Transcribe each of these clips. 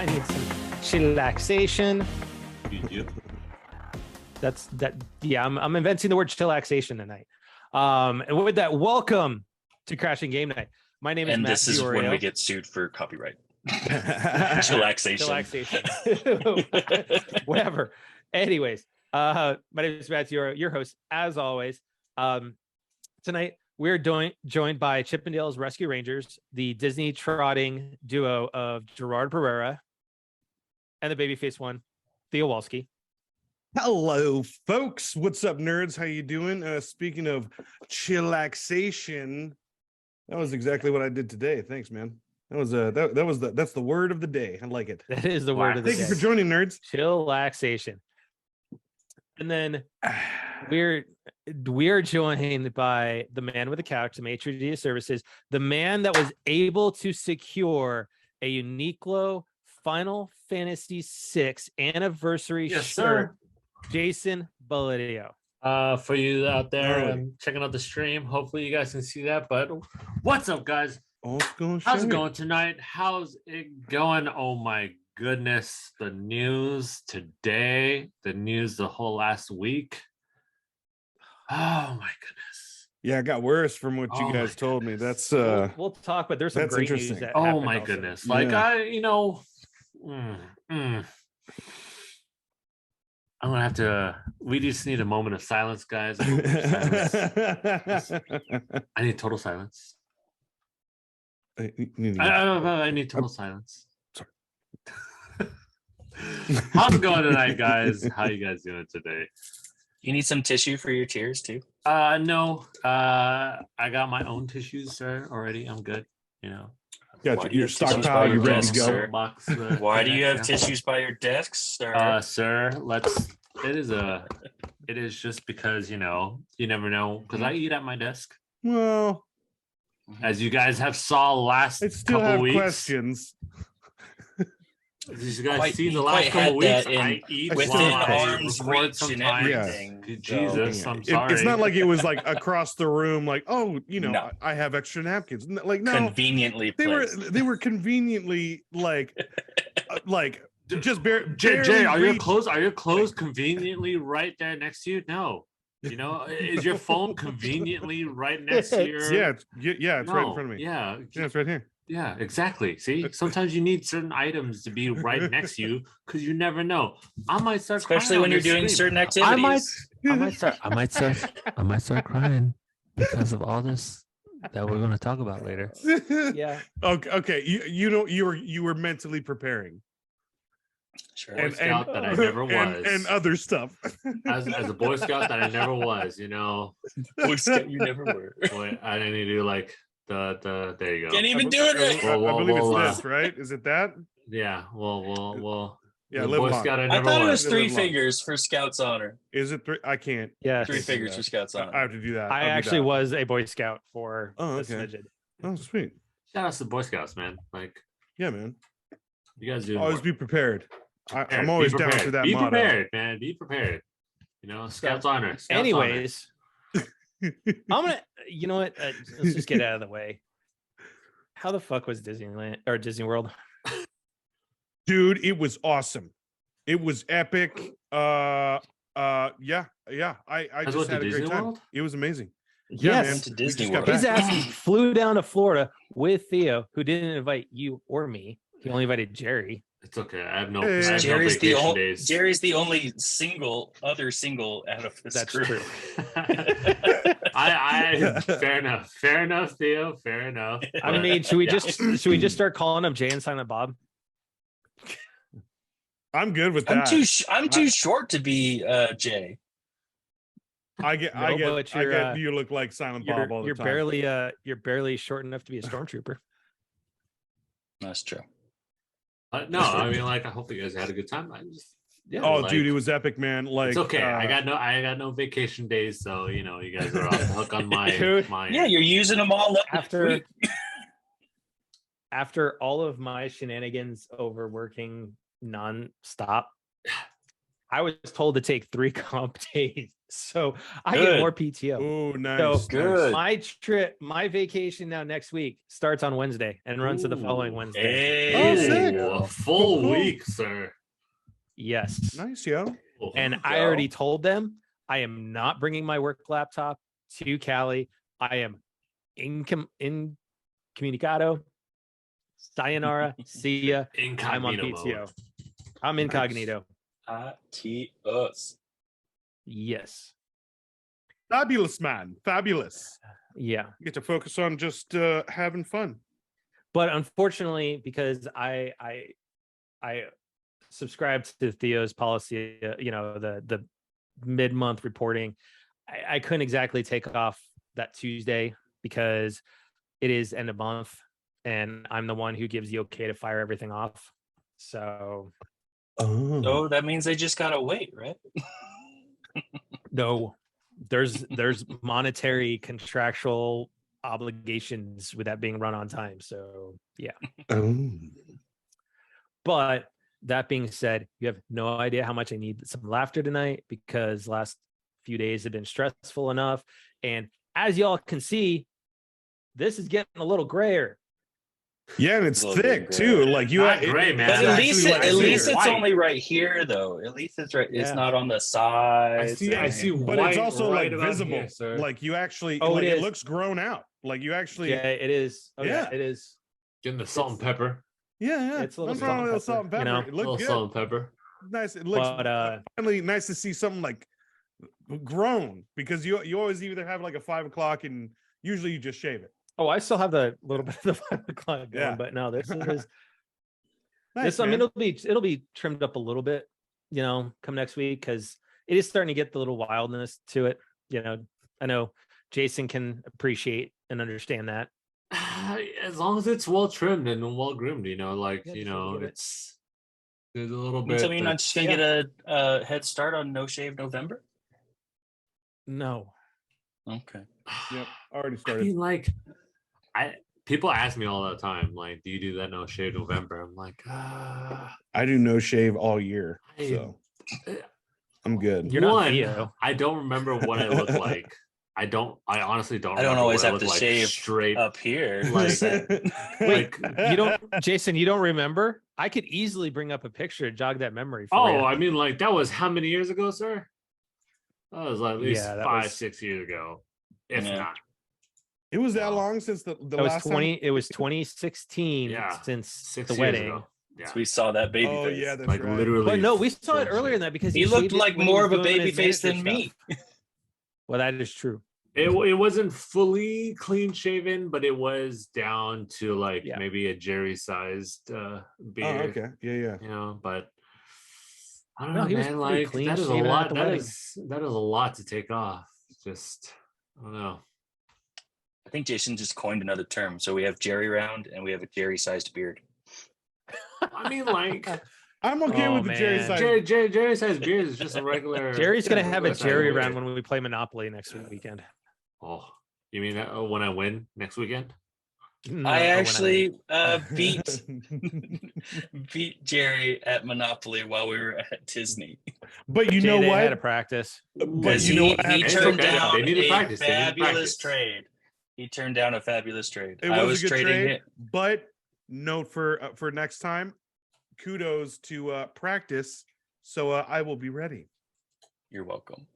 I need some chillaxation. Yep. Yeah, I'm inventing the word chillaxation tonight. And with that, welcome to Crashing Game Night. My name is And Matt this is Fiorio. when we get sued for copyright. Chillaxation. Whatever. Anyways, my name is Matt Fiorio, your host, as always. Tonight we're joined by Chippendale's Rescue Rangers, the Disney trotting duo of Gerard Pereira and the babyface one, Theo Walski. Hello, folks. What's up, nerds? How you doing? Speaking of chillaxation, that was exactly what I did today. Thanks, man. That's the word of the day. I like it. That is the word of the day. Thank you for joining, nerds. Chillaxation. And then we're joined by the man with the couch, the maitre d' services, the man that was able to secure a Uniqlo Final Fantasy VI anniversary shirt, Sir. Jason Baladio. For you out there checking out the stream, hopefully you guys can see that. But what's up, guys? How's it going tonight? How's it going? Oh my goodness, the news today, the news the whole last week. Oh my goodness. Yeah, it got worse from what you guys told me. That's we'll talk, but there's some that's great news. interesting. That Oh my also. goodness. Yeah. Like I'm gonna have to. We just need a moment of silence, guys. A moment of silence. I need total silence. I need total silence. Sorry. How's it going tonight, guys? How you guys doing today? You need some tissue for your tears too? No. I got my own tissues, sir. Already, I'm good. You know. Got your stockpile. You're ready to go. Sir? Why do you have tissues by your desk, sir? Sir, it is just because, you never know, because I eat at my desk. Well, as you guys have saw last I still couple have weeks. Questions. As you guys see the last couple weeks, I eat within while I arm's record reach and sometimes. everything. Yeah. Jesus, I'm sorry. It's not like it was like across the room, like, oh, No. I have extra napkins. Like, no, Conveniently placed. they were conveniently like just barely Jay, are your reach. clothes conveniently right there next to you? No. Is your phone conveniently right next to your? Yeah, it's right in front of me. Yeah, it's right here. Yeah, exactly. See, sometimes you need certain items to be right next to you because you never know. I might start, especially when you're doing certain activities. I might start crying because of all this that we're going to talk about later. Yeah. Okay. You were mentally preparing. Sure. Boy Scout that I never was, and other stuff. as a Boy Scout that I never was. Boy Scout you never were. Boy, I didn't do like the. There you go. Can't even do it right. I believe it's this, right? Is it that? Yeah. Well. Yeah, the Boy Scout I never thought was. it was three figures for Scout's honor. Is it three? I can't. Yeah, three figures for Scout's honor. I have to do that. I actually was a Boy Scout for a smidgen. Oh, sweet. Shout out to the Boy Scouts, man. Like, yeah, man. You guys do. Always be prepared. I'm always down for that. Be motto. prepared, man. Be prepared. Scouts honor. Scouts Anyways, I'm gonna. You know what? Let's just get out of the way. How the fuck was Disneyland or Disney World? Dude, it was awesome. It was epic. Yeah. I just had a great time. World? It was amazing. Yes, man. To Disney World. His ass flew down to Florida with Theo, who didn't invite you or me. He only invited Jerry. It's okay. I have no. Hey. I have no vacation days. Jerry's the only other single out of this That's group. true. I fair enough, Theo. Fair enough. I mean, should we just start calling him Jay and Silent Bob? I'm good with that. I'm too short to be Jay. I get you look like Silent Bob all the time. You're barely short enough to be a stormtrooper. That's true. No, I mean, like, I hope you guys had a good time. Dude, it was epic, man. Like, it's okay. I got no vacation days, so you guys are off the hook on my. Yeah, you're using them all up after all of my shenanigans over working non-stop. I was told to take 3 comp days, so I get more PTO. Oh, nice. So Good. my vacation now next week starts on Wednesday and runs to the following Wednesday. Hey. Oh, sick. A full Cool. week, sir. Yes. Nice, yo. And There you I go. already told them I am not bringing my work laptop to Cali. I am incommunicado. Sayonara. See ya. I'm on Incognito PTO. mode. I'm incognito. Us. Yes. Fabulous, man. Fabulous. Yeah. You get to focus on just having fun. But unfortunately, because I subscribe to Theo's policy, the mid-month reporting, I couldn't exactly take off that Tuesday because it is end of month and I'm the one who gives the okay to fire everything off. So Oh, that means they just gotta wait, right? no, there's monetary contractual obligations with that being run on time. So yeah. Oh. But that being said, you have no idea how much I need some laughter tonight because last few days have been stressful enough. And as y'all can see, this is getting a little grayer. Yeah, and it's A little thick bit too. gray. Like you, Not gray, man. But it's at That's least, actually, actually at like, least thicker. it's white. only right here, though. At least it's right. It's Yeah. not on the sides. I see but white it's also right like about visible. here, sir. Like you actually, Oh, like it it is. looks grown out. Like you actually, Yeah, it is. Oh, yeah, Yeah. it is. Getting the salt and pepper. yeah. It's a little Nothing wrong with salt and little salt and pepper, pepper. you It A little looked good. salt and pepper. Nice. It looks But finally nice to see something like grown because you always either have like a 5 o'clock and usually you just shave it. I still have the little bit of the 5 o'clock going, Yeah. but no, this is Nice, I mean, man. it'll be trimmed up a little bit, come next week because it is starting to get the little wildness to it. I know Jason can appreciate and understand that. As long as it's well trimmed and well groomed, Yeah, just gotta get it. it's there's a little You bit. tell me you're not just gonna Yeah. get a head start on No Shave November? No. Okay. Yep, already I started. mean, people ask me all the time, like, do you do that No Shave November? I'm like, I do no shave all year, so I'm good. You're not one, Theo. I don't remember what I look like. I honestly don't. I don't remember always what I have look to like shave straight. up here. Like- Wait, you don't, Jason, you don't remember? I could easily bring up a picture to jog that memory for you. Oh, I mean, like that was how many years ago, sir? That was like at least Yeah, that 5, was- 6 years ago, if Yeah. not. It was that No. long since the It was last 20. It was 2016 Yeah, since 6 the years wedding. ago. Yeah, So we saw that baby time. Oh face. yeah, that's like right. literally. But no, we saw it full earlier shave. than that because He looked shaved it like when he more was of a doing baby his face manager than me. stuff. Well, that is true. It wasn't fully clean shaven, but it was down to like Yeah. maybe a Jerry sized Oh, beard. okay. Yeah. But I don't No, know, he was man. pretty Like clean that is a shaven at lot. the That wedding. is a lot to take off. Just I don't know. I think Jason just coined another term. So we have Jerry round and we have a Jerry sized beard. I mean, like I'm okay Oh, with the Jerry man. side. Jerry sized beard is just a regular. Jerry's gonna have a regular size Jerry beard. round when we play Monopoly next weekend. Oh, you mean when I win next weekend? No, I when actually beat Jerry at Monopoly while we were at Disney. But you Jay, know they what? had a practice. But Because you know he what happened? It's turned okay. down They need to a practice. They need to fabulous practice. trade. He turned down a fabulous trade. It I was was a good trading trade, it. but note for next time, kudos to practice. So I will be ready. You're welcome.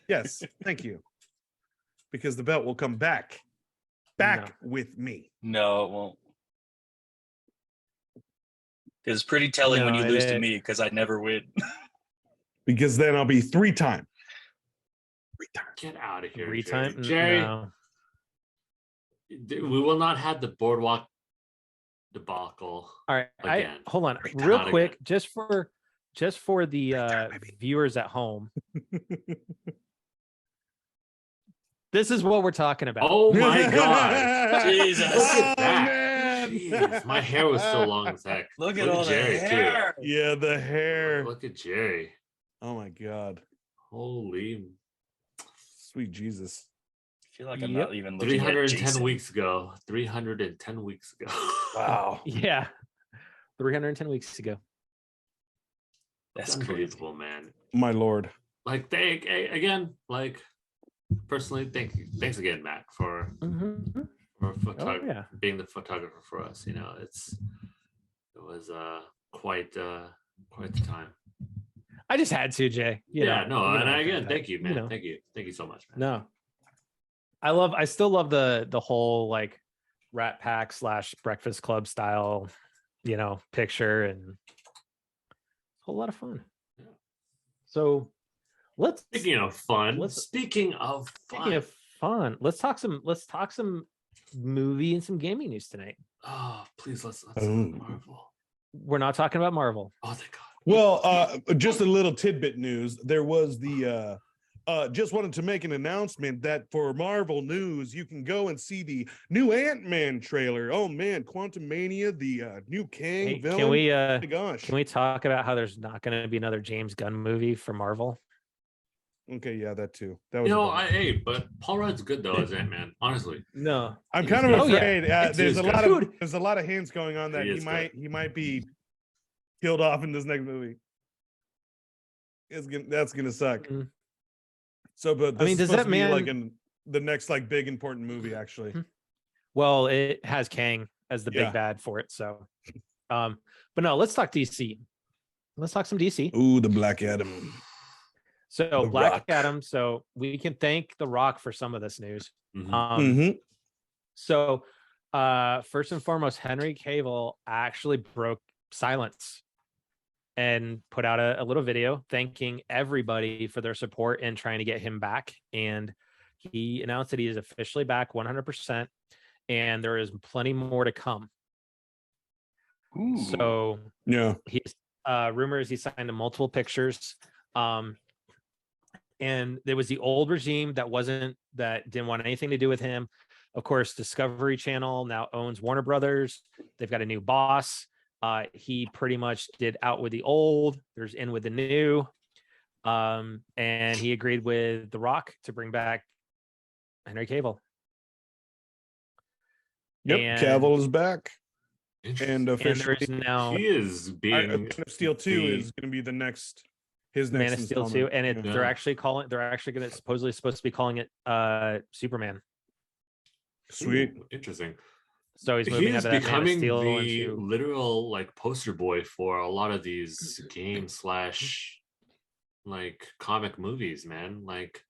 Yes, thank you. Because the belt will come back with me. No, it won't. It's pretty telling when No, you it lose to is. me because I never win. Because then I'll be 3-time. 3-time. Get out of here, Retime? Jerry. No. We will not have the boardwalk debacle. All right, Again. hold on, Retime. real Not quick, again. just for the Retime, baby. viewers at home. This is what we're talking about. Oh my god! Jesus. Look at Oh, that. man. Jeez, my hair was so long as heck. Look at all Jerry, the hair. Yeah, the too. hair. Look at Jerry. Oh my god. Holy. Sweet Jesus. I feel like I'm Yep. not even looking at 310 Jason. weeks ago. 310 weeks ago. Wow. Yeah, 310 weeks ago. That's crazy. Unbelievable, man. My lord. Like again, like personally, thanks again, Matt, for being the photographer for us. It was quite the time. I just had to, Jay. Again, thank you, man. Thank you so much, man. No, I still love the whole like Rat Pack / Breakfast Club style, picture, and a whole lot of fun. Yeah. So speaking of fun, let's talk some movie and some gaming news tonight. Oh, please let's talk Marvel. We're not talking about Marvel. Oh, thank God. Well, just a little tidbit news. There was the just wanted to make an announcement that for Marvel news, you can go and see the new Ant-Man trailer. Oh man, Quantum Mania, the new Kang villain. Can we oh my gosh. Can we talk about how there's not going to be another James Gunn movie for Marvel? Okay, yeah, that too. That was but Paul Rudd's good though as Ant-Man, honestly. No. I'm kind of afraid there's a lot of hints going on that he might be killed off in this next movie. That's gonna suck. Mm-hmm. So, but this does that mean like in the next like big important movie actually? Well, it has Kang as the big bad for it. So, but no, let's talk DC. Let's talk some DC. Ooh, the Black Adam. So Black Adam. So we can thank The Rock for some of this news. So, first and foremost, Henry Cavill actually broke silence and put out a little video thanking everybody for their support and trying to get him back. And he announced that he is officially back 100%, and there is plenty more to come. Ooh. So he's rumors he signed to multiple pictures. And there was the old regime that didn't want anything to do with him. Of course, Discovery Channel now owns Warner Brothers. They've got a new boss. He pretty much did out with the old, there's in with the new. And he agreed with The Rock to bring back Henry Cavill. Yep, Cavill is back. And officially now he is being Man of Steel 2 is going to be the next Man of Steel 2, and they're actually going to supposed to be calling it Superman. Sweet. Ooh, interesting. So he's moving out of that becoming Man of Steel the literal like poster boy for a lot of these game / like comic movies, man. Like,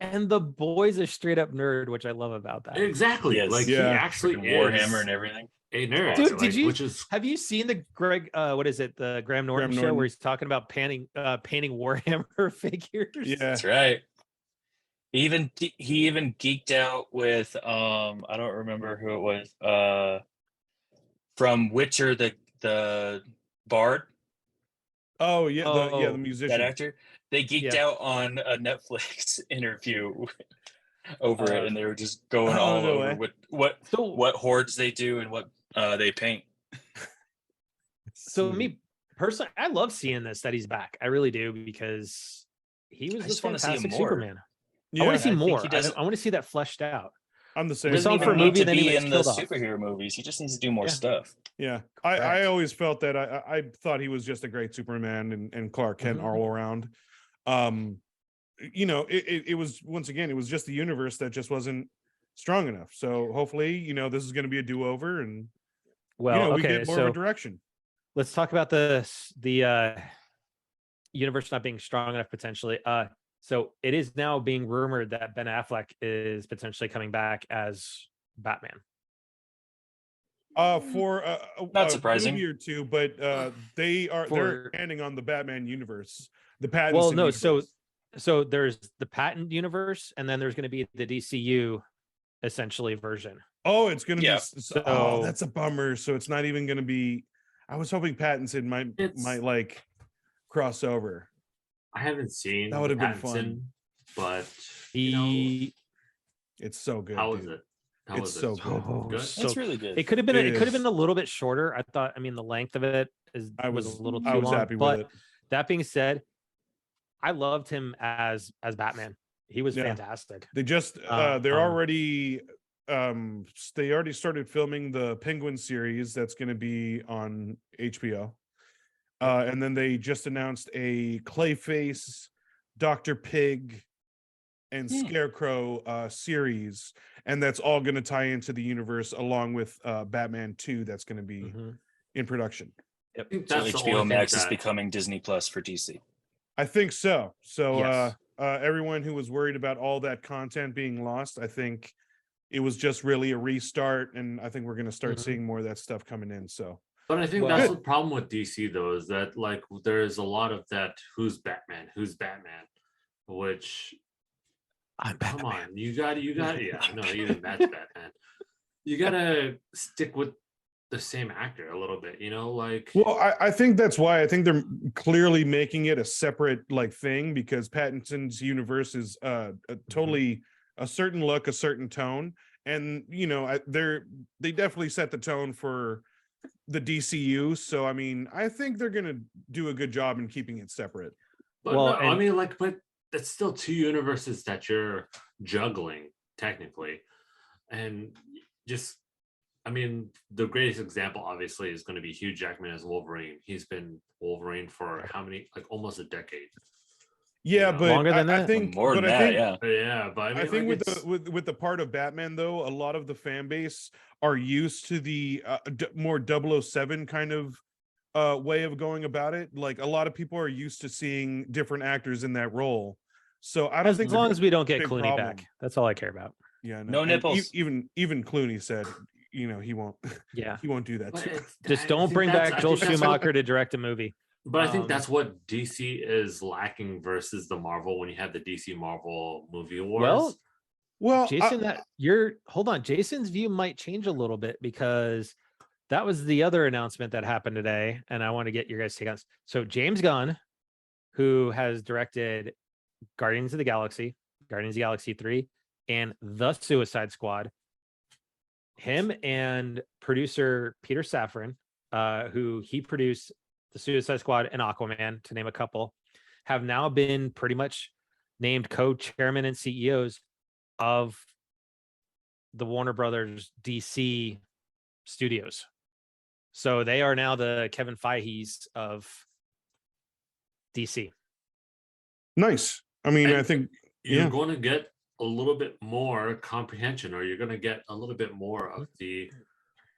and the boy's a straight up nerd, which I love about that. Exactly. Yes. Like he actually Warhammer and everything. A nerd. Dude, have you seen the the Graham Norton show where he's talking about painting Warhammer figures? Yeah, that's right. He even geeked out with I don't remember who it was from Witcher, the bard. Oh yeah, the musician, that actor. They geeked out on a Netflix interview over it, and they were just going all over what hordes they do and what they paint. So me personally, I love seeing this that he's back. I really do, because he was just fantastic Superman. Yeah, I want to see more. I want to see that fleshed out. I'm the same. He doesn't even need to be in the superhero movies. He just needs to do more stuff. Yeah, I always felt that. I thought he was just a great Superman and Clark Kent all around. It was, once again, it was just the universe that just wasn't strong enough. So hopefully, this is going to be a do-over, and we get more of a direction. Let's talk about the universe not being strong enough potentially. So it is now being rumored that Ben Affleck is potentially coming back as Batman. For not surprising, movie or two, but they're expanding on the Batman universe. The Pattinson. Well, no, universe. so there's the Patent universe, and then there's going to be the DCU essentially version. Oh, it's going to be. So that's a bummer. So it's not even going to be. I was hoping Pattinson might like cross over. I haven't seen that. Would have been fun, but it's so good. How is it? It's so good. It's really good. It could have been. It could have been a little bit shorter. I thought. I mean, the length of it was a little too long. Happy but with it. That being said, I loved him as Batman. He was fantastic. They just they're already they already started filming the Penguin series that's going to be on HBO. And then they just announced a Clayface, Dr. Pig, and Scarecrow series, and that's all going to tie into the universe along with Batman 2 that's going to be in production. Yep. So HBO Max is becoming Disney Plus for DC. I think so. So Yes. everyone who was worried about all that content being lost, I think it was just really a restart, and I think we're going to start seeing more of that stuff coming in. So, but I think that's the problem with DC though, is that like there's a lot of that who's Batman, which come on, you got yeah, no, even that's Batman. You gotta stick with the same actor a little bit, like. Well, I think that's why I think they're clearly making it a separate like thing, because Pattinson's universe is totally a certain look, a certain tone, and they definitely set the tone for the DCU. So I mean, I think they're gonna do a good job in keeping it separate. But well, no, I mean, like, but that's still two universes that you're juggling technically, and just. I mean, the greatest example, obviously, is going to be Hugh Jackman as Wolverine. He's been Wolverine for how many? Like almost a decade. Yeah, but longer than that. I think more than that. Yeah, but I mean, think like with the part of Batman though, a lot of the fan base are used to the more 007 kind of way of going about it. Like a lot of people are used to seeing different actors in that role. So I don't think as long as we don't get Clooney back, that's all I care about. Yeah, no nipples. Even Clooney said, he won't. Yeah, he won't do that too. Just don't bring back Joel Schumacher to direct a movie. But I think that's what DC is lacking versus the Marvel when you have the DC Marvel movie wars. Well, Jason, hold on. Jason's view might change a little bit, because that was the other announcement that happened today, and I want to get your guys' take on this. So James Gunn, who has directed Guardians of the Galaxy 3, and The Suicide Squad, him and producer Peter Safran, who he produced The Suicide Squad and Aquaman, to name a couple, have now been pretty much named co-chairman and CEOs of the Warner Brothers DC studios. So they are now the Kevin Feige's of DC. Nice. I mean, I think you're going to get a little bit more comprehension, or you're going to get a little bit more of the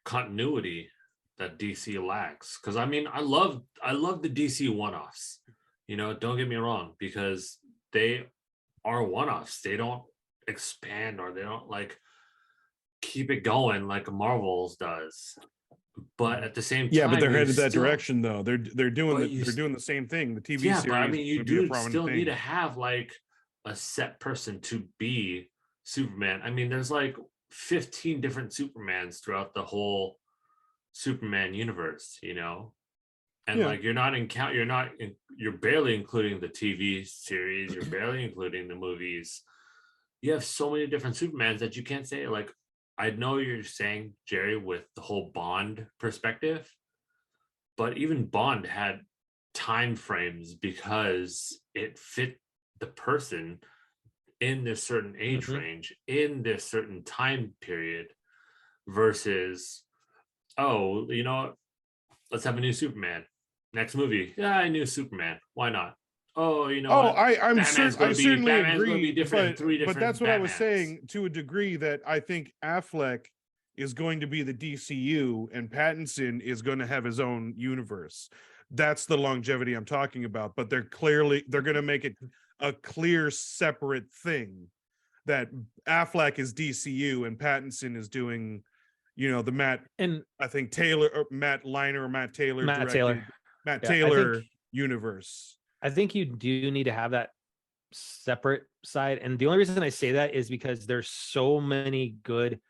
continuity that DC lacks. Because I mean, I love the DC one-offs. Don't get me wrong, because they are one-offs. They don't expand, or they don't like keep it going like Marvel's does. But at the same time, but they're headed that direction though. They're doing the same thing. The TV series. But I mean, you do still need to have like a set person to be Superman. I mean, there's like 15 different Supermans throughout the whole Superman universe, and like you're barely including the TV series, you're barely including the movies. You have so many different Supermans that you can't say, like, I know you're saying, Jerry, with the whole Bond perspective, but even Bond had time frames because it fit the person in this certain age range, in this certain time period, versus, oh, you know what? Let's have a new Superman. Next movie. Yeah, I knew Superman. Why not? Oh, you know. I certainly agree. But that's what I was saying, to a degree, that I think Affleck is going to be the DCU and Pattinson is going to have his own universe. That's the longevity I'm talking about. But they're going to make it a clear, separate thing, that Affleck is DCU and Pattinson is doing, the Matt Taylor universe. I think you do need to have that separate side. And the only reason I say that is because there's so many good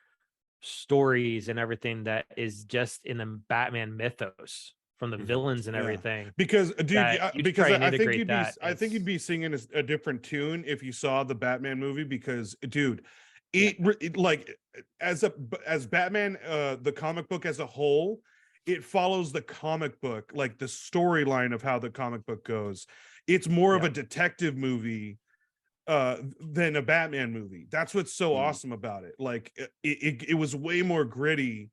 stories and everything that is just in the Batman mythos from the villains and everything. Because, dude, I think you'd be singing a different tune if you saw the Batman movie, because, dude, it like as Batman, the comic book as a whole, it follows the comic book, like the storyline of how the comic book goes. It's more of a detective movie than a Batman movie. That's what's so awesome about it. Like it was way more gritty,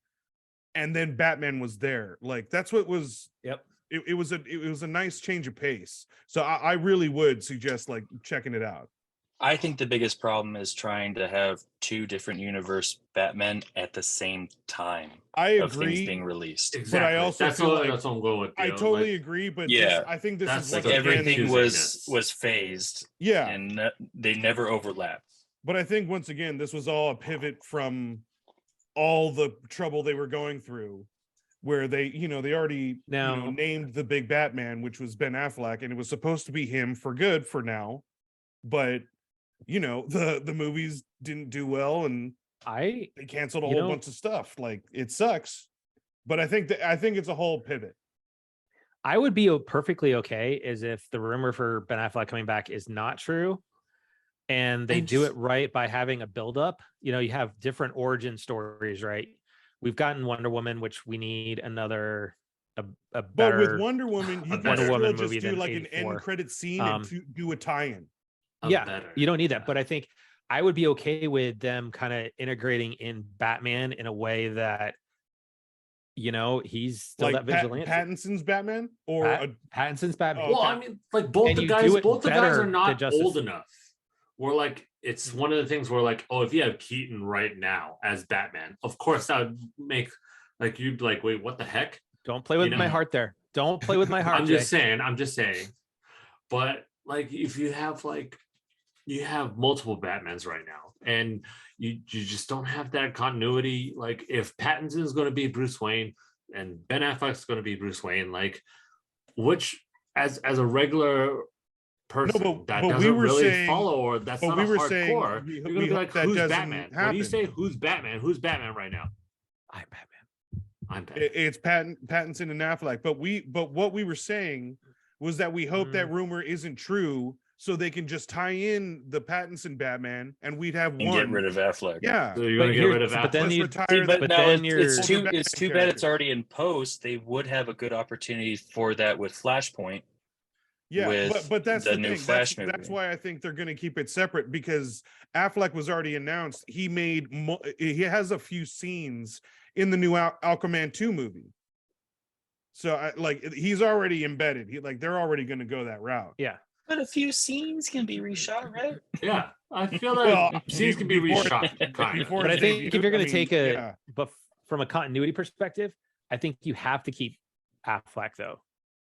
and then Batman was there. Like that's what was. Yep. it was a nice change of pace. So I really would suggest like checking it out. I think the biggest problem is trying to have two different universe Batmen at the same time. I of things agree, being released. Exactly. but I also that's feel what like that's what I'm going with. I Theo. totally Like, agree, but Yeah. I think this That's is Like once again- everything confusingness. was phased, yeah. and they never overlapped. But I think once again, this was all a pivot from all the trouble they were going through, where they already named the big Batman, which was Ben Affleck, and it was supposed to be him for good for now. But the movies didn't do well, and they canceled a whole bunch of stuff. Like, it sucks, but I think it's a whole pivot. I would be perfectly okay as if the rumor for Ben Affleck coming back is not true, and they do it right by having a buildup. You have different origin stories, right? We've gotten Wonder Woman, which we need another a better. But with Wonder Woman, you can Wonder still Woman just movie do than like an 84. end credit scene and do a tie-in. You don't need that, but I think I would be okay with them kind of integrating in Batman in a way that he's still Like that vigilante. Pattinson's Batman or Pattinson's Batman. Well, I mean, like both the guys are not old enough. We're like, it's one of the things where like, oh, if you have Keaton right now as Batman, of course that would make like you'd be like, wait, what the heck? Don't play with my heart there. Don't play with my heart. I'm just saying. But like, if you have you have multiple Batmans right now, and you just don't have that continuity. Like, if Pattinson is going to be Bruce Wayne and Ben Affleck's going to be Bruce Wayne, like, which as a regular person that doesn't really follow, or that's not a hardcore, you're going to be like, who's Batman? When you say who's Batman right now? I'm Batman. It's Pattinson and Affleck. But what we were saying was that we hope that rumor isn't true, so they can just tie in the Pattinson Batman, and we'd have one. Get rid of Affleck. Yeah. So you're going to get rid of Affleck. But then you retire. It's too bad it's already in post. They would have a good opportunity for that with Flashpoint. Yeah, but that's the new thing. Flash movie. That's why I think they're going to keep it separate, because Affleck was already announced. He has a few scenes in the new Aquaman 2 movie. So he's already embedded. They're already going to go that route. Yeah. But a few scenes can be reshot, right? Yeah, I feel like scenes can be reshot. But I think if you're going to take but from a continuity perspective, I think you have to keep Affleck though.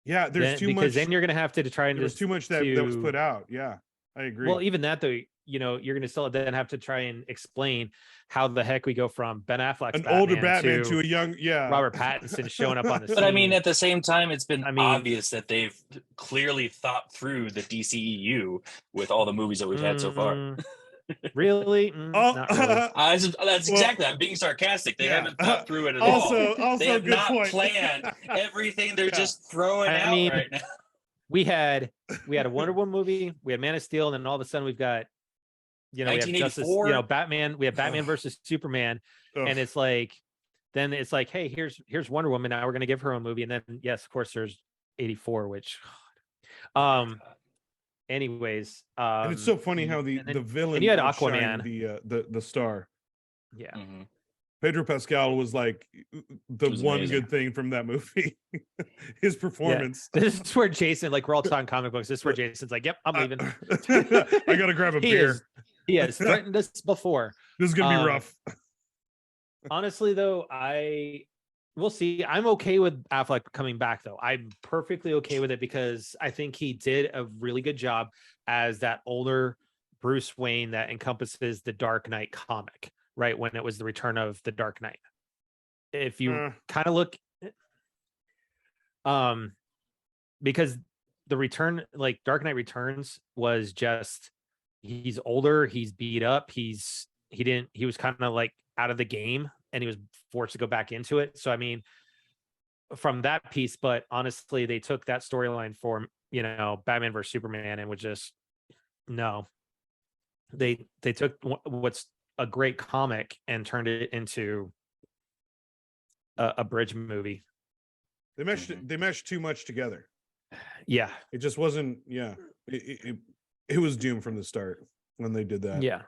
Yeah, there's too much, because then you're going to have to try and there's too much that was put out. Yeah, I agree. Well, even that though, you're going to still then have to try and explain how the heck we go from Ben Affleck's older Batman to a young Robert Pattinson showing up on the scene. But I mean, at the same time, it's been obvious that they've clearly thought through the DCEU with all the movies that we've had so far. Really? Not really. That's exactly. I'm being sarcastic. They haven't thought through it at all. They have not planned everything. They're just throwing out right now. We had a Wonder Woman movie. We had Man of Steel, and then all of a sudden we've got we have Justice, Batman. We have Batman versus Superman, and it's like, then it's like, hey, here's Wonder Woman. Now we're gonna give her a movie, and then yes, of course, there's 84, which, anyways, and it's so funny how the villain. And you had Aquaman, the star. Yeah. Mm-hmm. Pedro Pascal was like the one amazing. good thing from that movie. His performance. Yeah. This is where Jason, like, we're all talking comic books. This is where Jason's like, yep, I'm leaving. I gotta grab a beer. He has threatened us before. This is gonna be rough. Honestly, though, we'll see. I'm okay with Affleck coming back, though. I'm perfectly okay with it, because I think he did a really good job as that older Bruce Wayne that encompasses the Dark Knight comic, right? When it was the return of the Dark Knight. If you kind of look, because the return, like Dark Knight Returns, was just, he's older, he's beat up, he was kind of like out of the game, and he was forced to go back into it. So I mean, from that piece, but honestly, they took that storyline for Batman versus Superman and was just they took what's a great comic and turned it into a bridge movie. They meshed too much together. Yeah, it just wasn't. Yeah, it was doomed from the start when they did that. Yeah,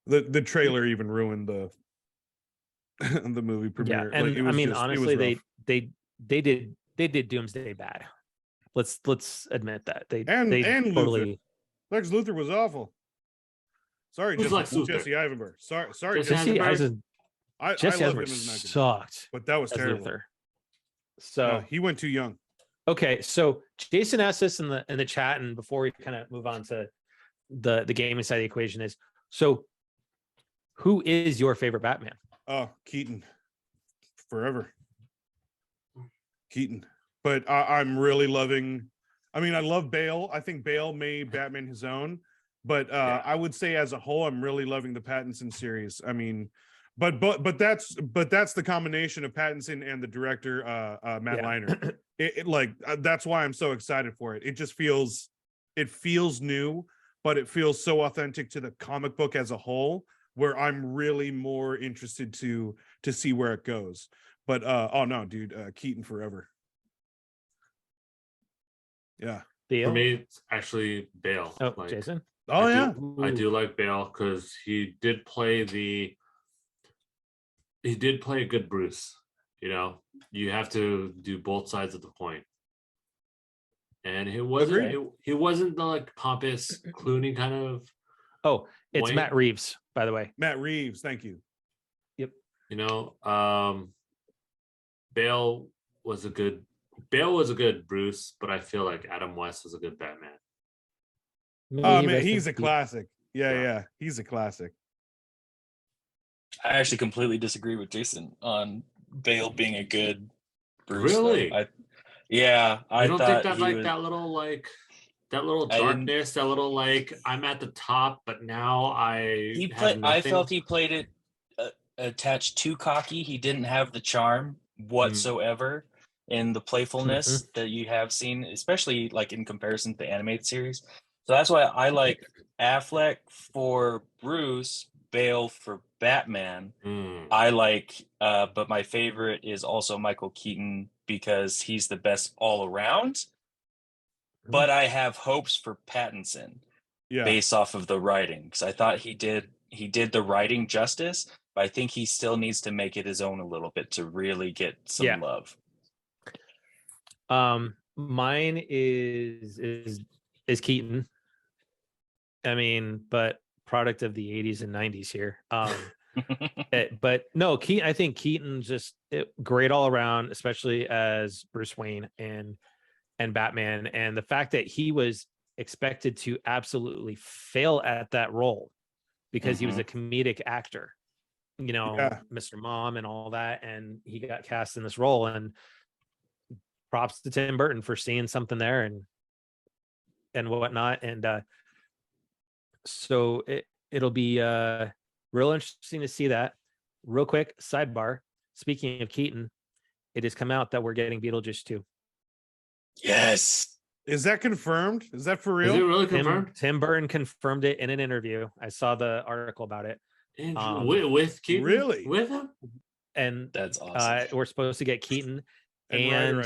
the trailer even ruined the movie premiere. Yeah, and like, I mean, honestly, they did they did Doomsday bad. Let's admit that they And totally. Lex Luthor was awful. Sorry, Who's Lex Luthor? Jesse Eisenberg. Sorry, Jesse Jesse Eisenberg? I Jesse love him Eisenberg as an actor, sucked but that was as terrible. Luthor. So No, he went too young. okay, so Jason asked this in the chat, and before we kind of move on to the gaming side of the equation is, so who is your favorite Batman? Oh, Keaton, forever. Keaton, but I'm really loving. I mean, I love Bale. I think Bale made Batman his own, but I would say as a whole, I'm really loving the Pattinson series. I mean, but that's the combination of Pattinson and the director Matt Liner. That's why I'm so excited for it. It feels new, but it feels so authentic to the comic book as a whole, where I'm really more interested to see where it goes. But oh no, dude, Keaton forever. Yeah. For me, it's actually Bale. Oh, Jason. Oh I do like Bale because he did play a good Bruce. You know, you have to do both sides of the point. And he wasn't the like pompous Clooney kind of. Oh, it's Wayne. Matt Reeves, by the way. Matt Reeves, thank you. Yep. You know, Bale was a good Bruce, but I feel like Adam West was a good Batman. Oh man, he's a classic. Yeah, he's a classic. I actually completely disagree with Jason on Bale being a good Bruce. Really? I don't think that that little I darkness, that little like I'm at the top, but now I felt he played it attached too cocky. He didn't have the charm whatsoever in the playfulness that you have seen, especially like in comparison to the animated series. So that's why I like Affleck for Bruce, Bale for Batman. I like, but my favorite is also Michael Keaton because he's the best all around. But I have hopes for Pattinson based off of the writing, because I thought he did the writing justice, but I think he still needs to make it his own a little bit to really get some love. Mine is Keaton. I mean, but product of the 80s and 90s here. But no, Keaton, I think Keaton's just great all around, especially as Bruce Wayne and Batman. And the fact that he was expected to absolutely fail at that role because he was a comedic actor, you know, Mr. Mom and all that. And he got cast in this role, and props to Tim Burton for seeing something there and whatnot. And so it'll be real interesting to see that. Real quick sidebar, speaking of Keaton, it has come out that we're getting Beetlejuice 2. Yes. Is that confirmed? Is that for real? Is it really confirmed? Tim Burton confirmed it in an interview. I saw the article about it. With Keaton? Really? With him? And that's awesome. We're supposed to get Keaton and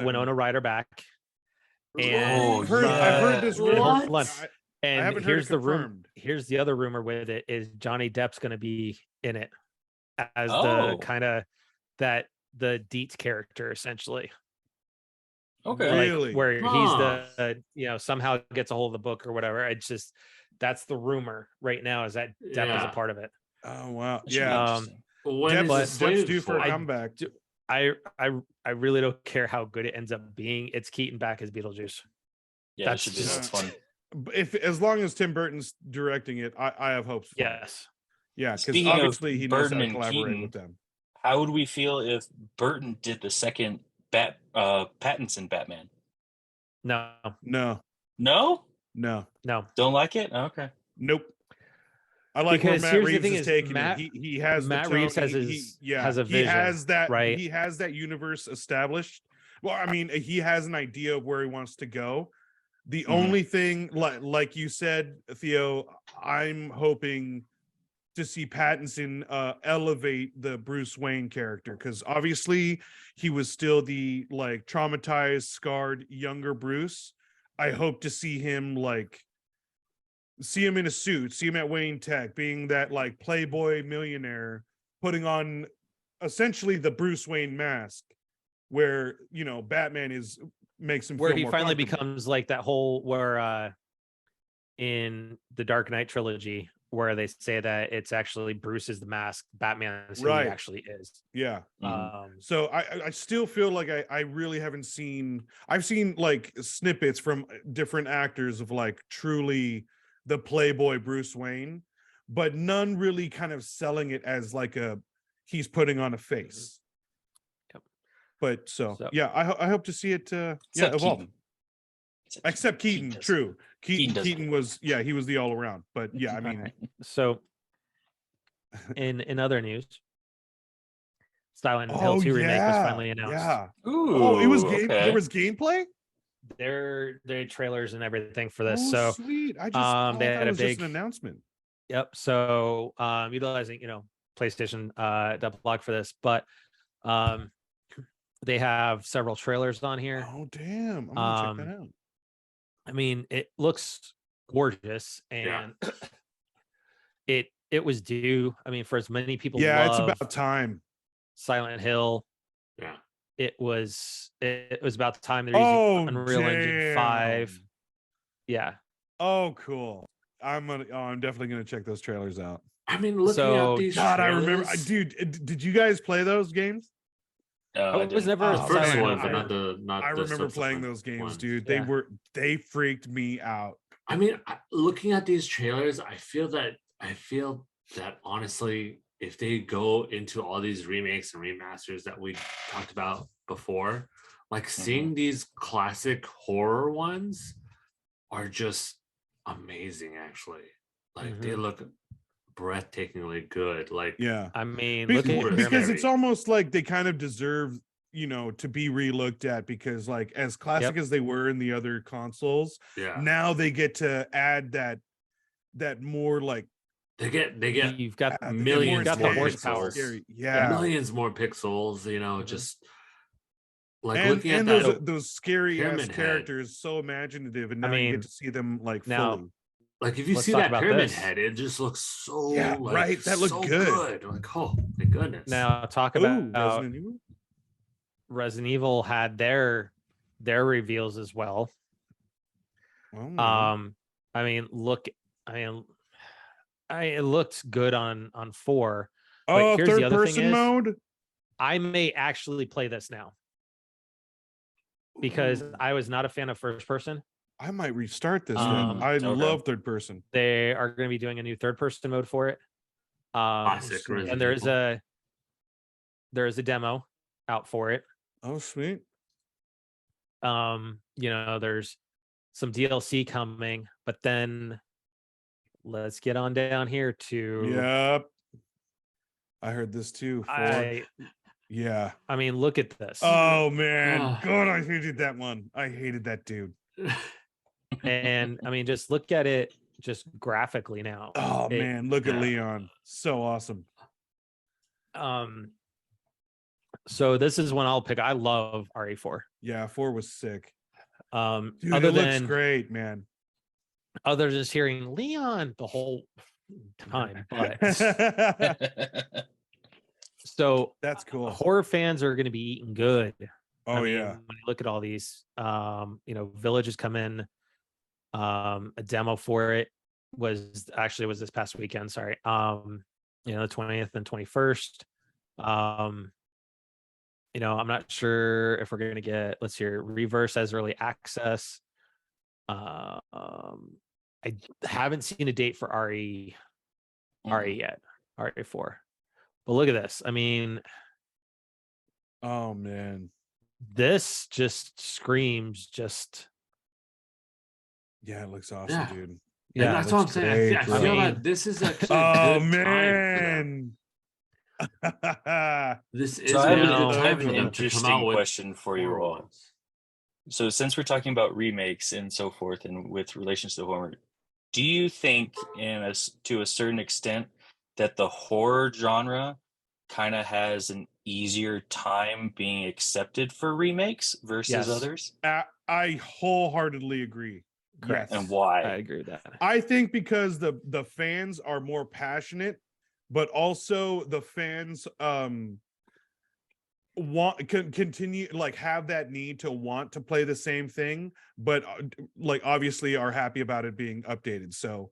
Winona Ryder back. And I've heard this rumor. And here's the rumor. Here's the other rumor with it is Johnny Depp's going to be in it as the kind of the Dietz character, essentially. Okay. Like, really? where he's the somehow gets a hold of the book or whatever. It's just that's the rumor right now, is that Depp is a part of it. Oh wow. Depp's due for a comeback. I really don't care how good it ends up being. It's Keaton back as Beetlejuice. Yeah, that's should be fun. As long as Tim Burton's directing it, I have hopes for yes. it. Yeah, because obviously he knows how to collaborate Keaton, with them. How would we feel if Burton did the second Pattinson Batman? No. Don't like it? Okay. Nope. I like because where Matt Reeves is taking it. He has Matt Reeves has a vision, he has that right? He has that universe established. Well, I mean, he has an idea of where he wants to go. The only thing, like you said, Theo, I'm hoping to see Pattinson elevate the Bruce Wayne character, because obviously he was still the like traumatized, scarred younger Bruce. I hope to see him in a suit, see him at Wayne Tech, being that like playboy millionaire, putting on essentially the Bruce Wayne mask, where Batman makes him where feel he more finally comfortable. becomes like that whole where in the Dark Knight trilogy where they say that it's actually Bruce is the mask, Batman is who he Right. actually is. Yeah. Mhm. So I still feel like I really haven't seen. I've seen like snippets from different actors of like truly the Playboy Bruce Wayne, but none really kind of selling it as like he's putting on a face. Yep. But so So- yeah, I hope to see it Except evolve. Keaton. Except Keaton, does- true. Keaton does Keaton good. was he was the all around. But yeah, I All mean, right. So in other news, Silent Hill 2 remake was finally announced. Yeah. Ooh, It was game. okay. There was gameplay. Their trailers and everything for this. Oh, So sweet! I they thought had it a was just big an announcement. Yep. So utilizing, PlayStation double block for this, but they have several trailers on here. Oh, damn! I'm gonna check that out. I mean, it looks gorgeous and it was due. I mean, for as many people Yeah, it's love about time. Silent Hill, Yeah. it was about the time they're using Unreal Engine 5. damn. Yeah. Oh, cool. I'm definitely gonna check those trailers out. I mean, looking So, at these God, I trailers, remember, dude. Did you guys play those games? I was didn't. never a the Oh, first Silent one, Hill but fan. not I the remember playing subsequent those games, ones. dude. Yeah. They freaked me out. I mean, looking at these trailers, I feel that honestly, if they go into all these remakes and remasters that we talked about before, like seeing these classic horror ones are just amazing. Actually, like they look breathtakingly good. Like, Yeah, I mean, look at Because- because Pyramid. it's almost like they kind of deserve, to be relooked at, because like as classic as they were in the other consoles, yeah, now they get to add that more like they get You've got they get millions you've got the more horsepower. pixels. Scary. Yeah. millions more pixels. Just like and looking at those that. those scary ass Pyramid Head. characters, so imaginative, and I now you mean, get to see them like now- fully. Like if you Let's see talk that about pyramid this. head, it just looks so right. That looked so good. Like, oh my goodness. Now talk Ooh, about Resident Evil. Resident Evil had their reveals as well. Oh, man. I mean, it looked good on 4. Oh, here's the third other thing person is- mode. I may actually play this now because Ooh, I was not a fan of first person. I might restart this. Um, Then I okay. love third person. They are going to be doing a new third person mode for it. Classic sweet. Resident And there is Evil. a demo out for it. Oh, sweet. There's some DLC coming, but then let's get on down here to Yep. I heard this too. Yeah. I mean, look at this. Oh man, Ah. God, I hated that one. I hated that dude. And I mean, just look at it just graphically now. Oh It- man, look at yeah. Leon. So awesome. So this is one I'll pick. I love RE4. Yeah, 4 was sick. Dude, Other it looks than great, man. other than just hearing Leon the whole time. But so That's cool. horror fans are going to be eating good. Oh I mean, yeah. when you look at all these, Village has come in. A demo for it was this past weekend. Sorry. The 20th and 21st. I'm not sure if we're going to get, let's hear, Reverse as early access. I haven't seen a date for RE yet, RE4. But look at this. I mean, Oh man. this just screams Yeah, it looks awesome, Yeah. dude. And yeah. that's what I'm looks saying. great, I bro. feel I mean- that this is actually a Oh good time for them. man. This is So a I have, really an, good I time have for an them to come interesting out with question for you horror all. ones. So since we're talking about remakes and so forth, and with relations to horror, do you think, to a certain extent, that the horror genre kind of has an easier time being accepted for remakes versus Yes. others? I wholeheartedly agree. Correct. Yes. And why? I agree with that. I think because the fans are more passionate, but also the fans continue, like have that need to want to play the same thing, but like obviously are happy about it being updated. So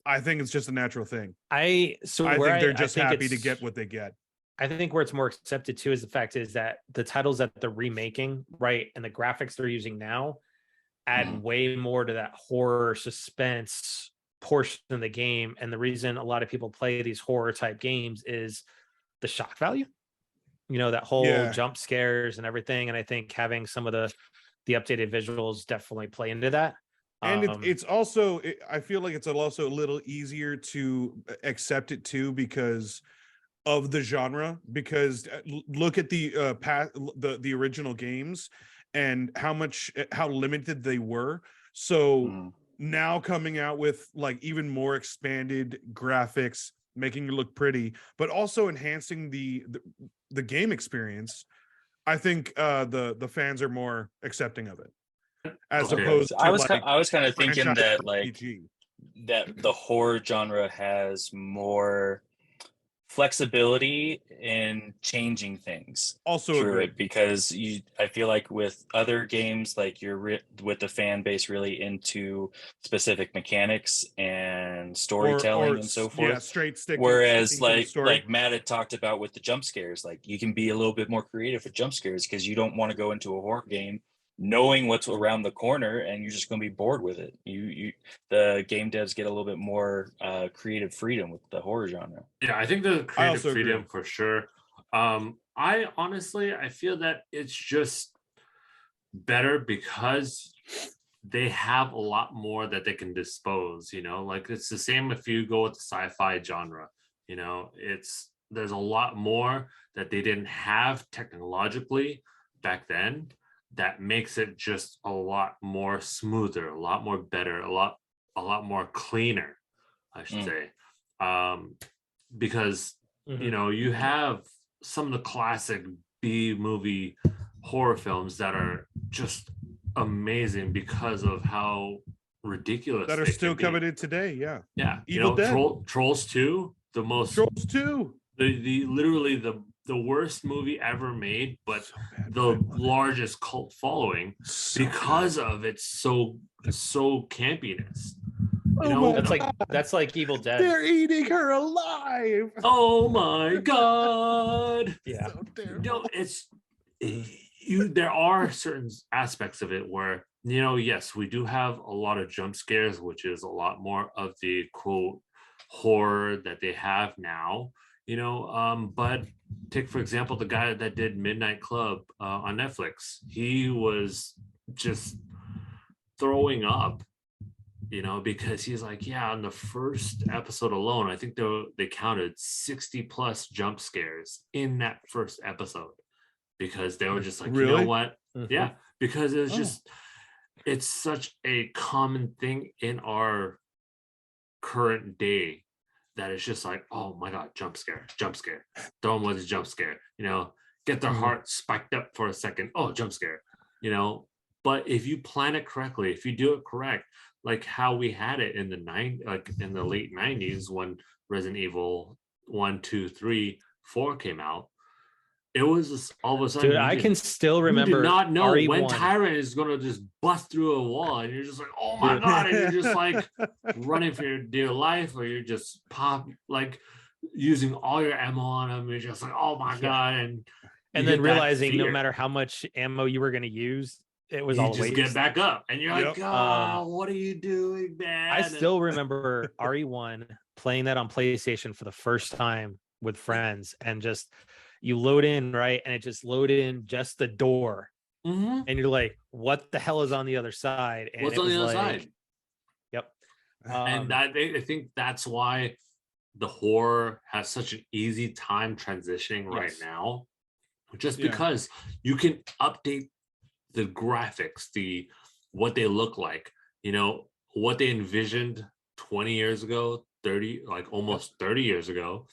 I think it's just a natural thing. I think they're just happy to get what they get. I think where it's more accepted too is the fact is that the titles that they're remaking, right, and the graphics they're using now add way more to that horror suspense portion of the game. And the reason a lot of people play these horror type games is the shock value. That whole jump scares and everything. And I think having some of the updated visuals definitely play into that. And it's also, I feel like it's also a little easier to accept it too because of the genre. Because look at the the original games and how limited they were. So now coming out with like even more expanded graphics, making it look pretty, but also enhancing the game experience, I think the fans are more accepting of it, as opposed to I was kind of thinking that like RPG. that the horror genre has more flexibility in changing things Also through agree. it, because I feel like with other games, like you're with the fan base really into specific mechanics and storytelling and so forth. Yeah, straight stick. Whereas like Matt had talked about with the jump scares, like you can be a little bit more creative with jump scares because you don't want to go into a horror game knowing what's around the corner and you're just going to be bored with it. The game devs get a little bit more creative freedom with the horror genre. Yeah, I think the creative freedom for sure. I honestly feel that it's just better because they have a lot more that they can dispose, like it's the same if you go with the sci-fi genre, there's a lot more that they didn't have technologically back then that makes it just a lot more smoother, a lot more better, a lot more cleaner, I should say. Because you have some of the classic B movie horror films that are just amazing because of how ridiculous that are still coveted today. Yeah. Evil Dead. Trolls 2, the most Trolls 2. The literally the worst movie ever made, but the largest cult following because of its so campiness. That's like Evil Dead. They're eating her alive. Oh my god. Yeah. So terrible. There are certain aspects of it where yes, we do have a lot of jump scares, which is a lot more of the quote horror that they have now. But take for example the guy that did Midnight Club on Netflix. He was just throwing up, because he's like, on the first episode alone, I think they counted 60 plus jump scares in that first episode, because they were just like, really? You know what? Yeah, because it's just it's such a common thing in our current day that it's just like, oh my god, jump scare, throw them with a jump scare, get their heart spiked up for a second, oh, jump scare, but if you plan it correctly, if you do it correct, like how we had it in the late 90s when Resident Evil 1, 2, 3, 4 came out, it was just all of a sudden, dude, I can still remember. You did not know RE1. when Tyrant is gonna just bust through a wall, and you're just like, "Oh my god!" And you're just like running for your dear life, or you're just using all your ammo on him. You're just like, "Oh my god!" And then realizing no matter how much ammo you were gonna use, it was all just get back up, and you're like, "Oh, what are you doing, man?" I still remember RE1 playing that on PlayStation for the first time with friends, and just. You load in, right? And it just loaded in just the door. And you're like, what the hell is on the other side? And what's on the other side? Yep. And I think that's why the horror has such an easy time transitioning right now. Just because you can update the graphics, what they look like, what they envisioned 20 years ago, 30, like almost 30 years ago,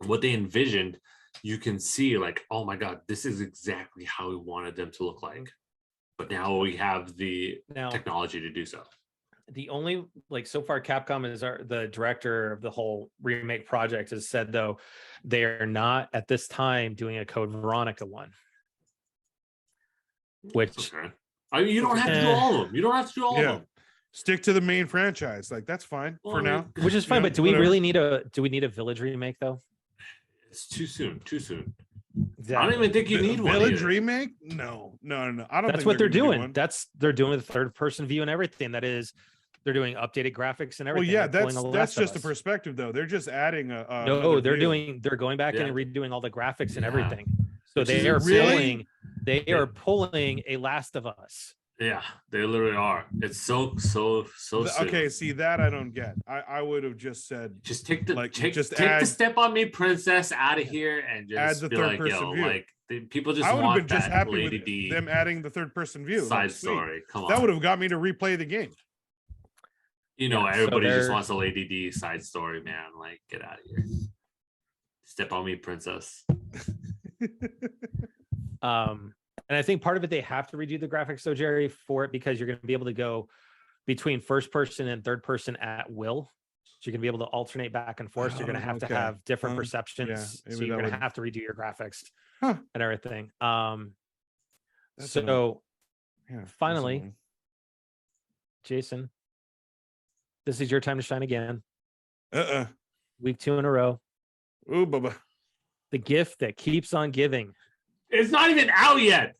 what they envisioned. You can see like, oh my god, this is exactly how we wanted them to look like, but now we have the technology to do so. The only so far Capcom is the director of the whole remake project has said though they are not at this time doing a Code Veronica one. Which okay. I mean, you don't have to do all of them. You don't have to do all of them. Stick to the main franchise. Like that's fine for now. Which is fine, but do we really need a Village remake though? It's too soon. Exactly. I don't even think you need one. Village remake? No. I don't. That's think what they're doing. They're doing the third person view and everything. That is, they're doing updated graphics and everything. Well, yeah, that's just a perspective though. They're just adding a no. They're going back in and redoing all the graphics and everything. So they are pulling a Last of Us. Yeah, they literally are. It's so soon. Okay, see that I don't get. I would have just said just take the Step on Me Princess out of here and just add the be third person view. People just I would have been just happy Lady with D them adding the third person view side story. Come on, that would have got me to replay the game. Everybody just wants a Lady D side story, man. Like, get out of here. Step on Me Princess. And I think part of it, they have to redo the graphics, though, Jerry, for it, because you're going to be able to go between first person and third person at will. So you're going to be able to alternate back and forth. So you're going to have different perceptions. So you're going to have to redo your graphics and everything. Finally, Jason, this is your time to shine again. Week 2 in a row. Ooh, Bubba. The gift that keeps on giving. It's not even out yet.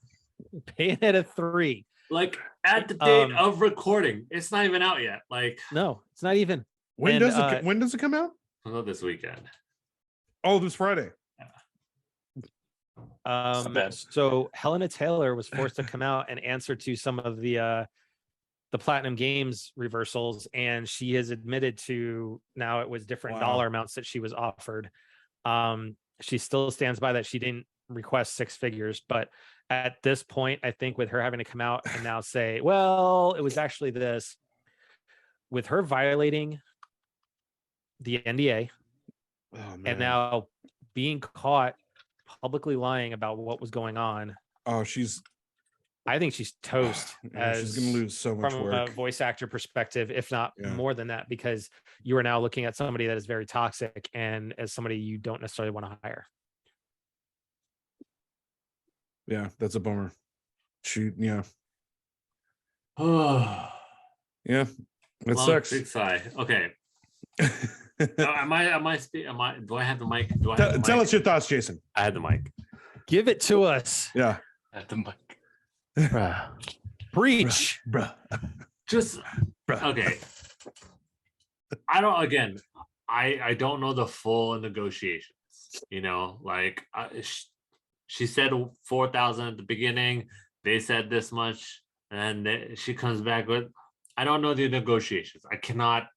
Bayonetta 3. Like at the date of recording, it's not even out yet. Like, no, it's not even. When does it come out? Not this weekend. Oh, this Friday. So Helena Taylor was forced to come out and answer to some of the Platinum Games reversals, and she has admitted to now it was different dollar amounts that she was offered. She still stands by that she didn't request 6 figures, but at this point, I think with her having to come out and now say, well, it was actually this, with her violating the NDA and now being caught publicly lying about what was going on. I think she's toast. She's going to lose so much from work. A voice actor perspective, if not more than that, because you are now looking at somebody that is very toxic and as somebody you don't necessarily want to hire. Yeah, that's a bummer. Yeah. Yeah, it sucks. Big sigh. Okay. Do I have the mic? Tell us your thoughts, Jason. I had the mic. Give it to us. Yeah. At the mic. Bruh. Preach. Bruh. Just okay. I don't know the full negotiations. She said 4,000 at the beginning. They said this much, and she comes back with, I don't know the negotiations. I cannot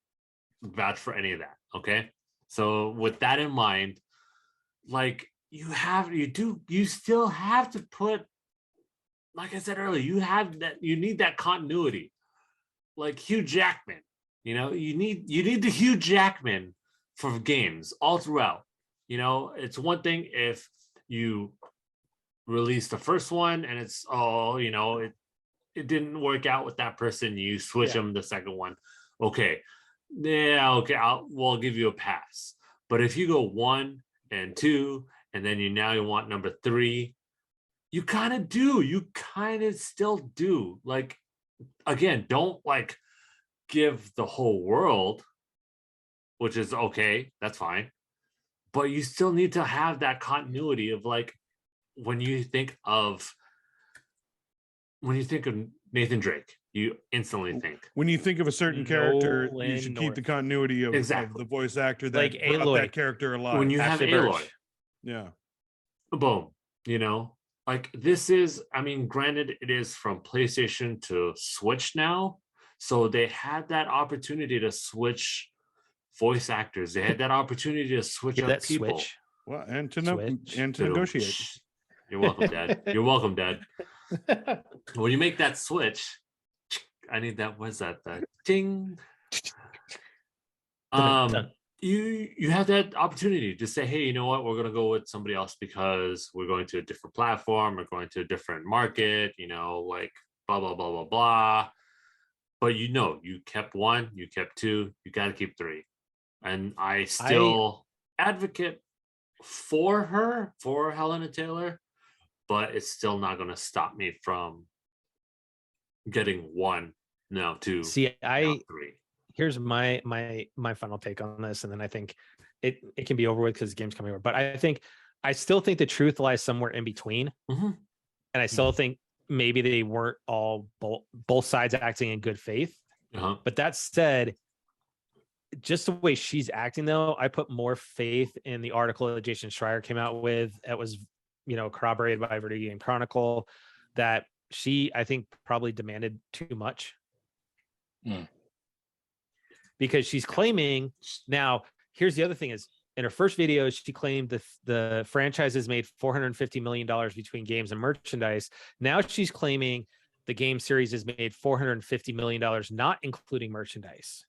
vouch for any of that. Okay. So with that in mind, you still have to put, like I said earlier, you need that continuity. Like Hugh Jackman, you need the Hugh Jackman for games all throughout. It's one thing if you release the first one and it's it didn't work out with that person, you switch them the second one. Okay. We'll give you a pass. But if you go 1 and 2 and then you want number 3, you kind of still do. Like, again, don't give the whole world, which is okay, that's fine, but you still need to have that continuity of when you think of Nathan Drake, you instantly think. When you think of a certain character, you should keep the continuity of the voice actor that brought that character alive. When you have Aloy, boom, this is, granted, it is from PlayStation to Switch now, so they had that opportunity to switch voice actors. They had that opportunity to switch up people. Switch. Well, and to negotiate. You're welcome, Dad. You're welcome, Dad. When you make that switch, I need that. What's that? That ding. You have that opportunity to say, hey, you know what? We're gonna go with somebody else because we're going to a different platform. We're going to a different market. Blah blah blah blah blah. but you kept 1, you kept 2, you got to keep 3. And I still advocate for Helena Taylor, but it's still not going to stop me from getting 1, now 2, See, now 3. Here's my final take on this, and then I think it can be over with because the game's coming over. But I still think the truth lies somewhere in between, and I still think maybe they weren't all both sides acting in good faith. But that said, just the way she's acting, though, I put more faith in the article that Jason Schreier came out with. That was, corroborated by Video Game Chronicle, that she, I think, probably demanded too much. Because she's claiming now. Here's the other thing: is in her first video, she claimed the franchise has made $450 million between games and merchandise. Now she's claiming the game series has made $450 million, not including merchandise.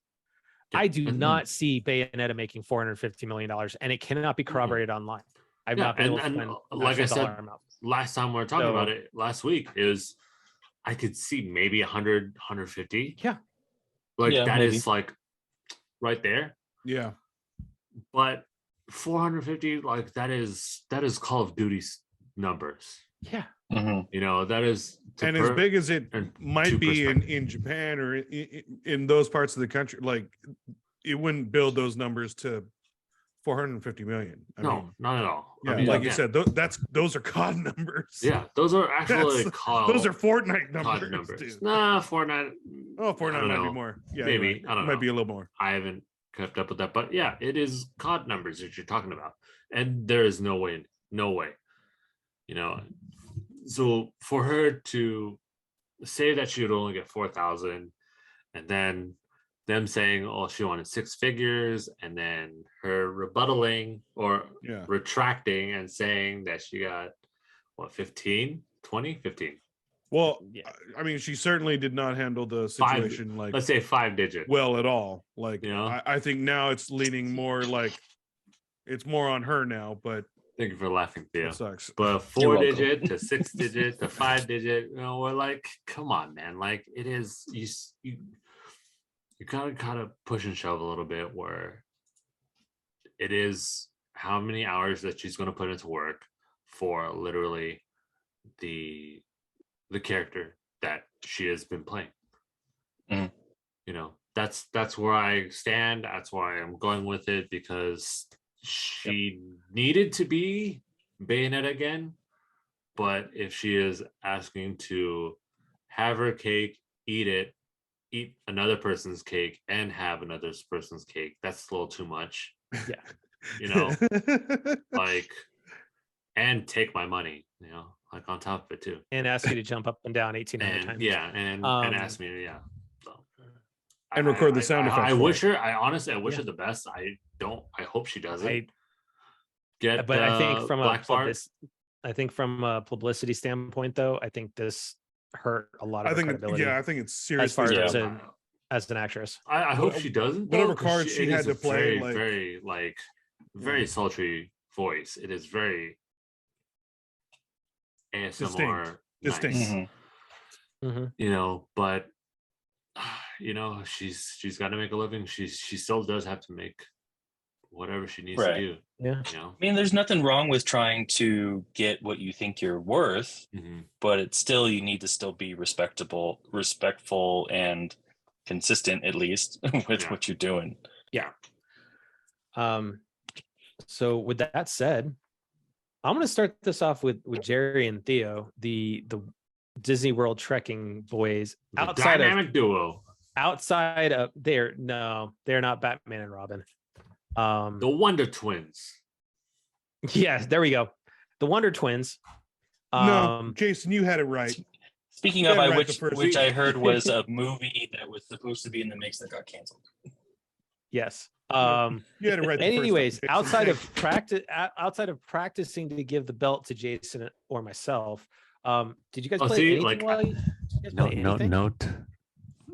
I do not see Bayonetta making $450 million, and it cannot be corroborated online. I've not been able to find, like I said last time we were talking about it last week, is I could see maybe 100, 150. Yeah. That maybe. Is like right there. Yeah. But 450, that is Call of Duty's numbers. Yeah. That is, and as big as it might be in Japan or in those parts of the country, it wouldn't build those numbers to 450 million. I mean, not at all. Yeah, like you said, those are COD numbers. Yeah, those are actually COD. Those are Fortnite numbers. Dude. Nah, Fortnite. Oh, Fortnite might be more. Yeah, maybe. I don't know. Might be a little more. I haven't kept up with that, but yeah, it is COD numbers that you're talking about, and there is no way. So for her to say that she would only get 4,000, and then them saying, oh, she wanted 6 figures, and then her rebuttaling or retracting and saying that she got 15. Well, I mean, she certainly did not handle the situation let's say 5-digit well at all. I think now it's leaning more it's more on her now, but thank you for laughing, Theo. It sucks. But 4-digit to 6-digit to 5-digit, we're come on, man. It is you gotta kind of push and shove a little bit, where it is how many hours that she's going to put into work for literally the character that she has been playing. That's where I stand. That's why I'm going with it, because she needed to be Bayonetta again. But if she is asking to have her cake, eat another person's cake, and have another person's cake, that's a little too much. Yeah. And take my money, on top of it too. And ask you to jump up and down 1,800 times. Yeah, and ask me, So, and record the sound effects. I wish her the best. I hope she doesn't. But I think from a publicity standpoint, though, I think this hurt a lot of credibility. I think it's serious as an actress. I hope she doesn't. Whatever card she had to play, very sultry voice. It is very ASMR distinct. But she's got to make a living. She still does have to make whatever she needs to do. Yeah. I mean, there's nothing wrong with trying to get what you think you're worth, but it's still, you need to still be respectful, and consistent, at least with what you're doing. Yeah. So with that said, I'm going to start this off with Jerry and Theo, the Disney World trekking boys. Dynamic duo. Outside of they're not Batman and Robin. The Wonder Twins. Yeah, there we go. The Wonder Twins. No, Jason, you had it right. Speaking of, which I heard was a movie that was supposed to be in the mix that got canceled. Yes. You had it right. Anyways, outside of practicing to give the belt to Jason or myself, did you guys play anything?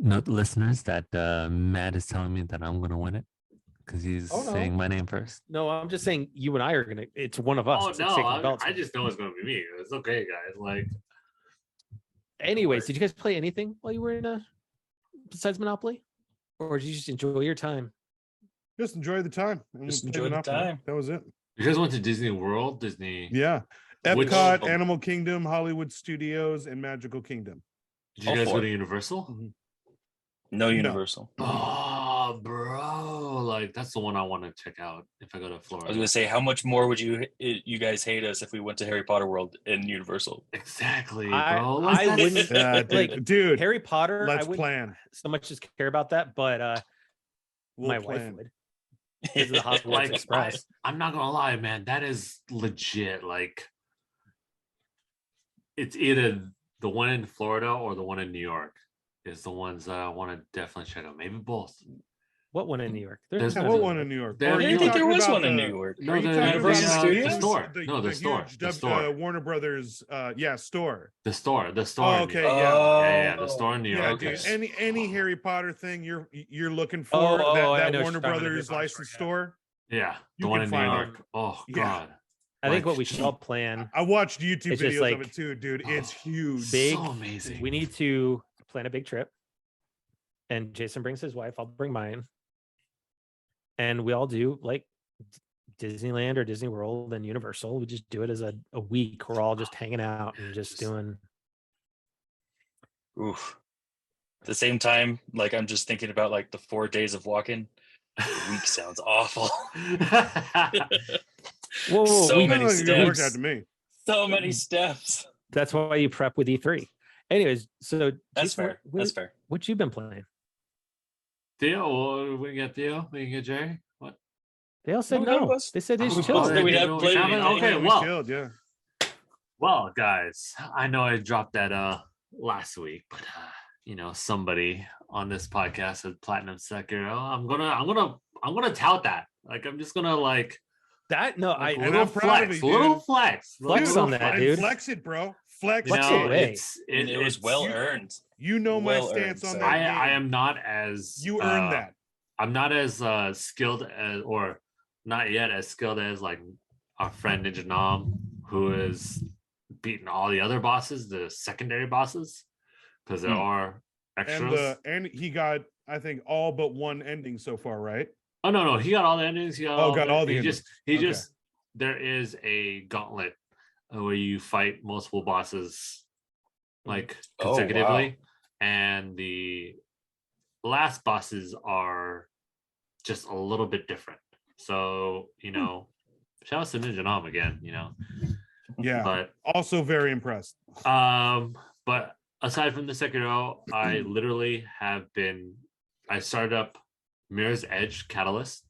Note listeners that Matt is telling me that I'm gonna win it because he's saying my name first. No, I'm just saying you and I are gonna. It's one of us. I just know it's gonna be me. It's okay, guys. Anyways, did you guys play anything while you were in besides Monopoly, or did you just enjoy your time? Just enjoy the time. Just enjoy the time. That was it. You guys went to Disney World, Disney. Yeah. Which- Epcot, Animal Kingdom, Hollywood Studios, and Magical Kingdom. Did you All guys go four. to Universal? Mm-hmm. No Universal. Oh, bro! Like that's the one I want to check out if I go to I was Florida. gonna say, how much more would you guys hate us if we went to Harry Potter World in Universal? Exactly, I- bro. I That's- wouldn't- Yeah, dude. Harry Potter, I Let's wouldn't plan. so much just care about that, but We'll my plan. wife would. Because of the Hogwarts Like, Express. I'm not gonna lie, man. That is legit. Like, it's either the one in Florida or the one in New York is the ones that I want to definitely check out. Maybe both. What one in New York? There's Yeah, no- what one in New York? There- Or are I you didn't think there talking was about one in the- New York. No, Are you the talking Universal about Studios? The store. The, No, the the store. huge The store. Warner Brothers, store. The store. Oh, in New okay, York. yeah. Yeah. The store in New Yeah, York. dude. is- Any Harry Potter thing you're looking for, Oh, I that know what Warner you're talking about, the Brothers Harry Potter licensed store, store. Yeah, You the one can in New find York. Oh Yeah. God. I think what Like, we should all plan I watched YouTube It's just videos of like- it too, dude. It's Oh, huge. big. So amazing. We need to plan a big trip. And Jason brings his wife, I'll bring mine. And we all do like Disneyland or Disney World and Universal. We just do it as a week. We're all just hanging out and just doing. Oof. At the same time, like I'm just thinking about like the 4 days of walking. The week sounds awful. Whoa, So we- many Sounds like it worked out steps. to me. So many steps. That's why you prep with E3. Anyways, so That's Jason, fair. That's fair. what you been playing? Theo, we can get Theo. We can get Jerry. What? They all said No, none of no. us. They said they Oh, just Oh, chilled. then we they have don't- played haven't- anything. Okay, We well, chilled, yeah. well, guys, I know I dropped that last week, but somebody on this podcast had platinum Sekiro. I'm gonna tout that. Like, I'm just gonna like That no, like, I and little I'm proud of flex, you, little dude. flex, Flex little on that, flex. dude. Flex it, bro. Flex You Flex it. know, away. And it was well you- earned. You know my Well stance earned, on so- that game. I am not as You earned that. I'm not as skilled as, or not yet as skilled as like our friend Ninja Nom, who is beating all the other bosses, the secondary bosses, because there are extras. And he got, I think, all but one ending so far, right? Oh no, he got all the endings. He got Oh, all got all the he endings. he Okay. just there is a gauntlet where you fight multiple bosses like Oh, wow. consecutively, and the last bosses are just a little bit different. So shout out to Ninja Nom again. Yeah. But Also very impressed. but aside from the Sekiro, I literally have been. I started up Mirror's Edge Catalyst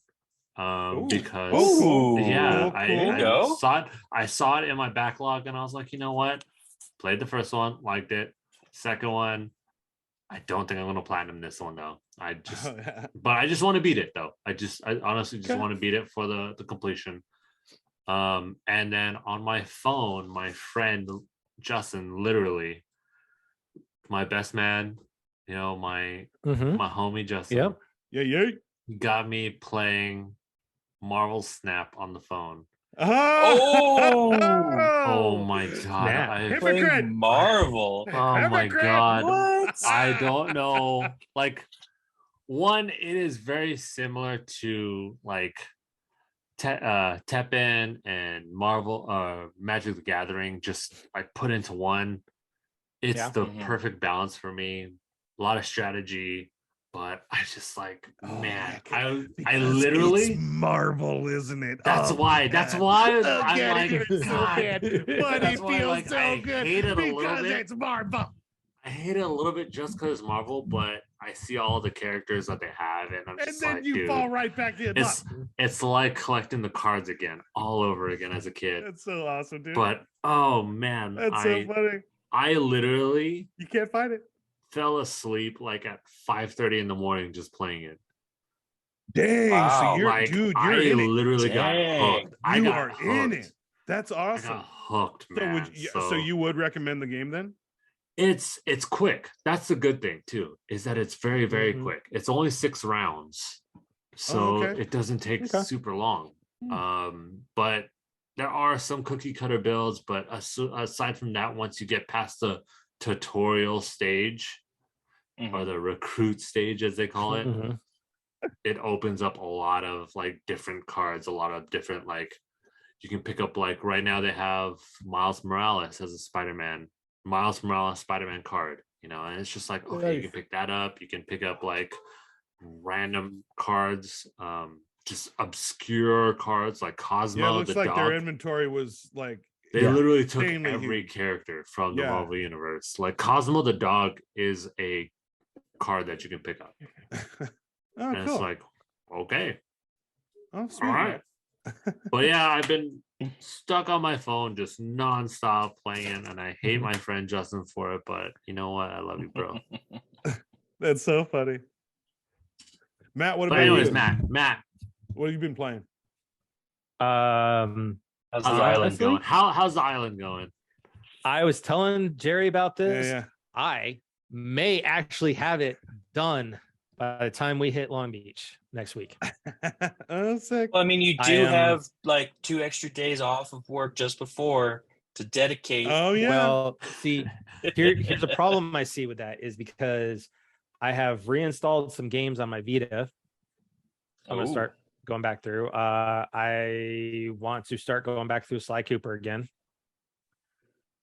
because Ooh. yeah, Cool, cool. I Go. saw it. I saw it in my backlog, and I was like, you know what? Played the first one, liked it. Second one, I don't think I'm gonna platinum this one though. But I just want to beat it though. I honestly just Okay. want to beat it for the completion. And then on my phone, my friend Justin, literally my best man, my Mhm. my homie Justin, Yep. Yeah. got me playing Marvel Snap on the phone. Oh my god! Snap. Hypocrite. Playing Marvel. Oh my Hypocrite. god! What? I don't know. Like, one, it is very similar to like Teppen and Marvel, Magic the Gathering, just like put into one. It's Yeah. the Mhm. perfect balance for me. A lot of strategy, but I just like, man, I Because literally. it's Marvel, isn't it? That's Oh, why. That's God. why Oh, I'm God, like, it hurts so God. bad, but That's it why, feels like, so I good hate it a little because bit. it's Marvel. I hate it a little bit just because it's Marvel, but I see all the characters that they have, and I'm And just then like, you dude, fall right back in. it's like collecting the cards again, all over again as a kid. That's so awesome, dude. But oh man, That's so funny. I literally You can't find it. fell asleep like at 5:30 in the morning just playing it. Dang. Wow. So you're, Like, dude, I you're in it. literally Dang. got hooked. I You got are hooked. in it. That's I awesome. got hooked, So man. so you would recommend the game then? It's quick. That's the good thing too, is that it's very, very Mhm. quick. It's only 6 rounds, so okay. it doesn't take Okay. super long. Hmm. But there are some cookie cutter builds, but aside from that, once you get past the tutorial stage, or the recruit stage, as they call it, it opens up a lot of like different cards, a lot of different like you can pick up. Like right now they have Miles Morales as a Spider-Man card, you know, and it's just like, okay, you can pick that up. You can pick up like random cards, just obscure cards like Cosmo. Yeah, it looks the like dog. their inventory was like They literally took insanely every huge. character from the Marvel universe. Like Cosmo the dog is a card that you can pick up. Oh, And cool. it's like, okay. Oh, sweet. All right. But yeah, I've been stuck on my phone just nonstop playing, and I hate my friend Justin for it, but you know what? I love you, bro. That's so funny. Matt, what But about anyways, you? Matt, What have you been playing? How's the island going? How's the island going? I was telling Jerry about this. Yeah. I may actually have it done by the time we hit Long Beach next week. Oh, sick. Well, I mean, you do have like 2 extra days off of work just before to dedicate. Oh, yeah. Well, see, here's a problem I see with that is because I have reinstalled some games on my Vita. I'm going to start going back through. I want to start going back through Sly Cooper again.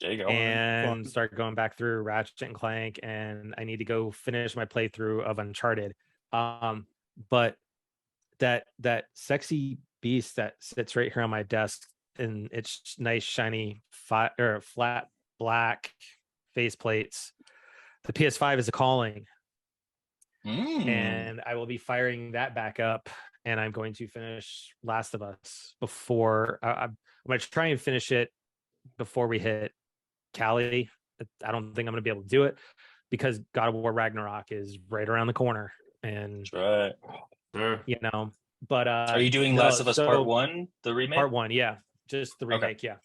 There you go. And start going back through Ratchet and Clank, and I need to go finish my playthrough of Uncharted. But that sexy beast that sits right here on my desk, and it's nice shiny flat black face plates. The PS5 is a calling, and I will be firing that back up, and I'm going to finish Last of Us before I'm going to try and finish it before we hit Cali. I don't think I'm going to be able to do it because God of War Ragnarok is right around the corner, and that's right. Sure. You know. But are you doing Last of Us Part 1, the remake? Part 1, yeah, just the remake, yeah.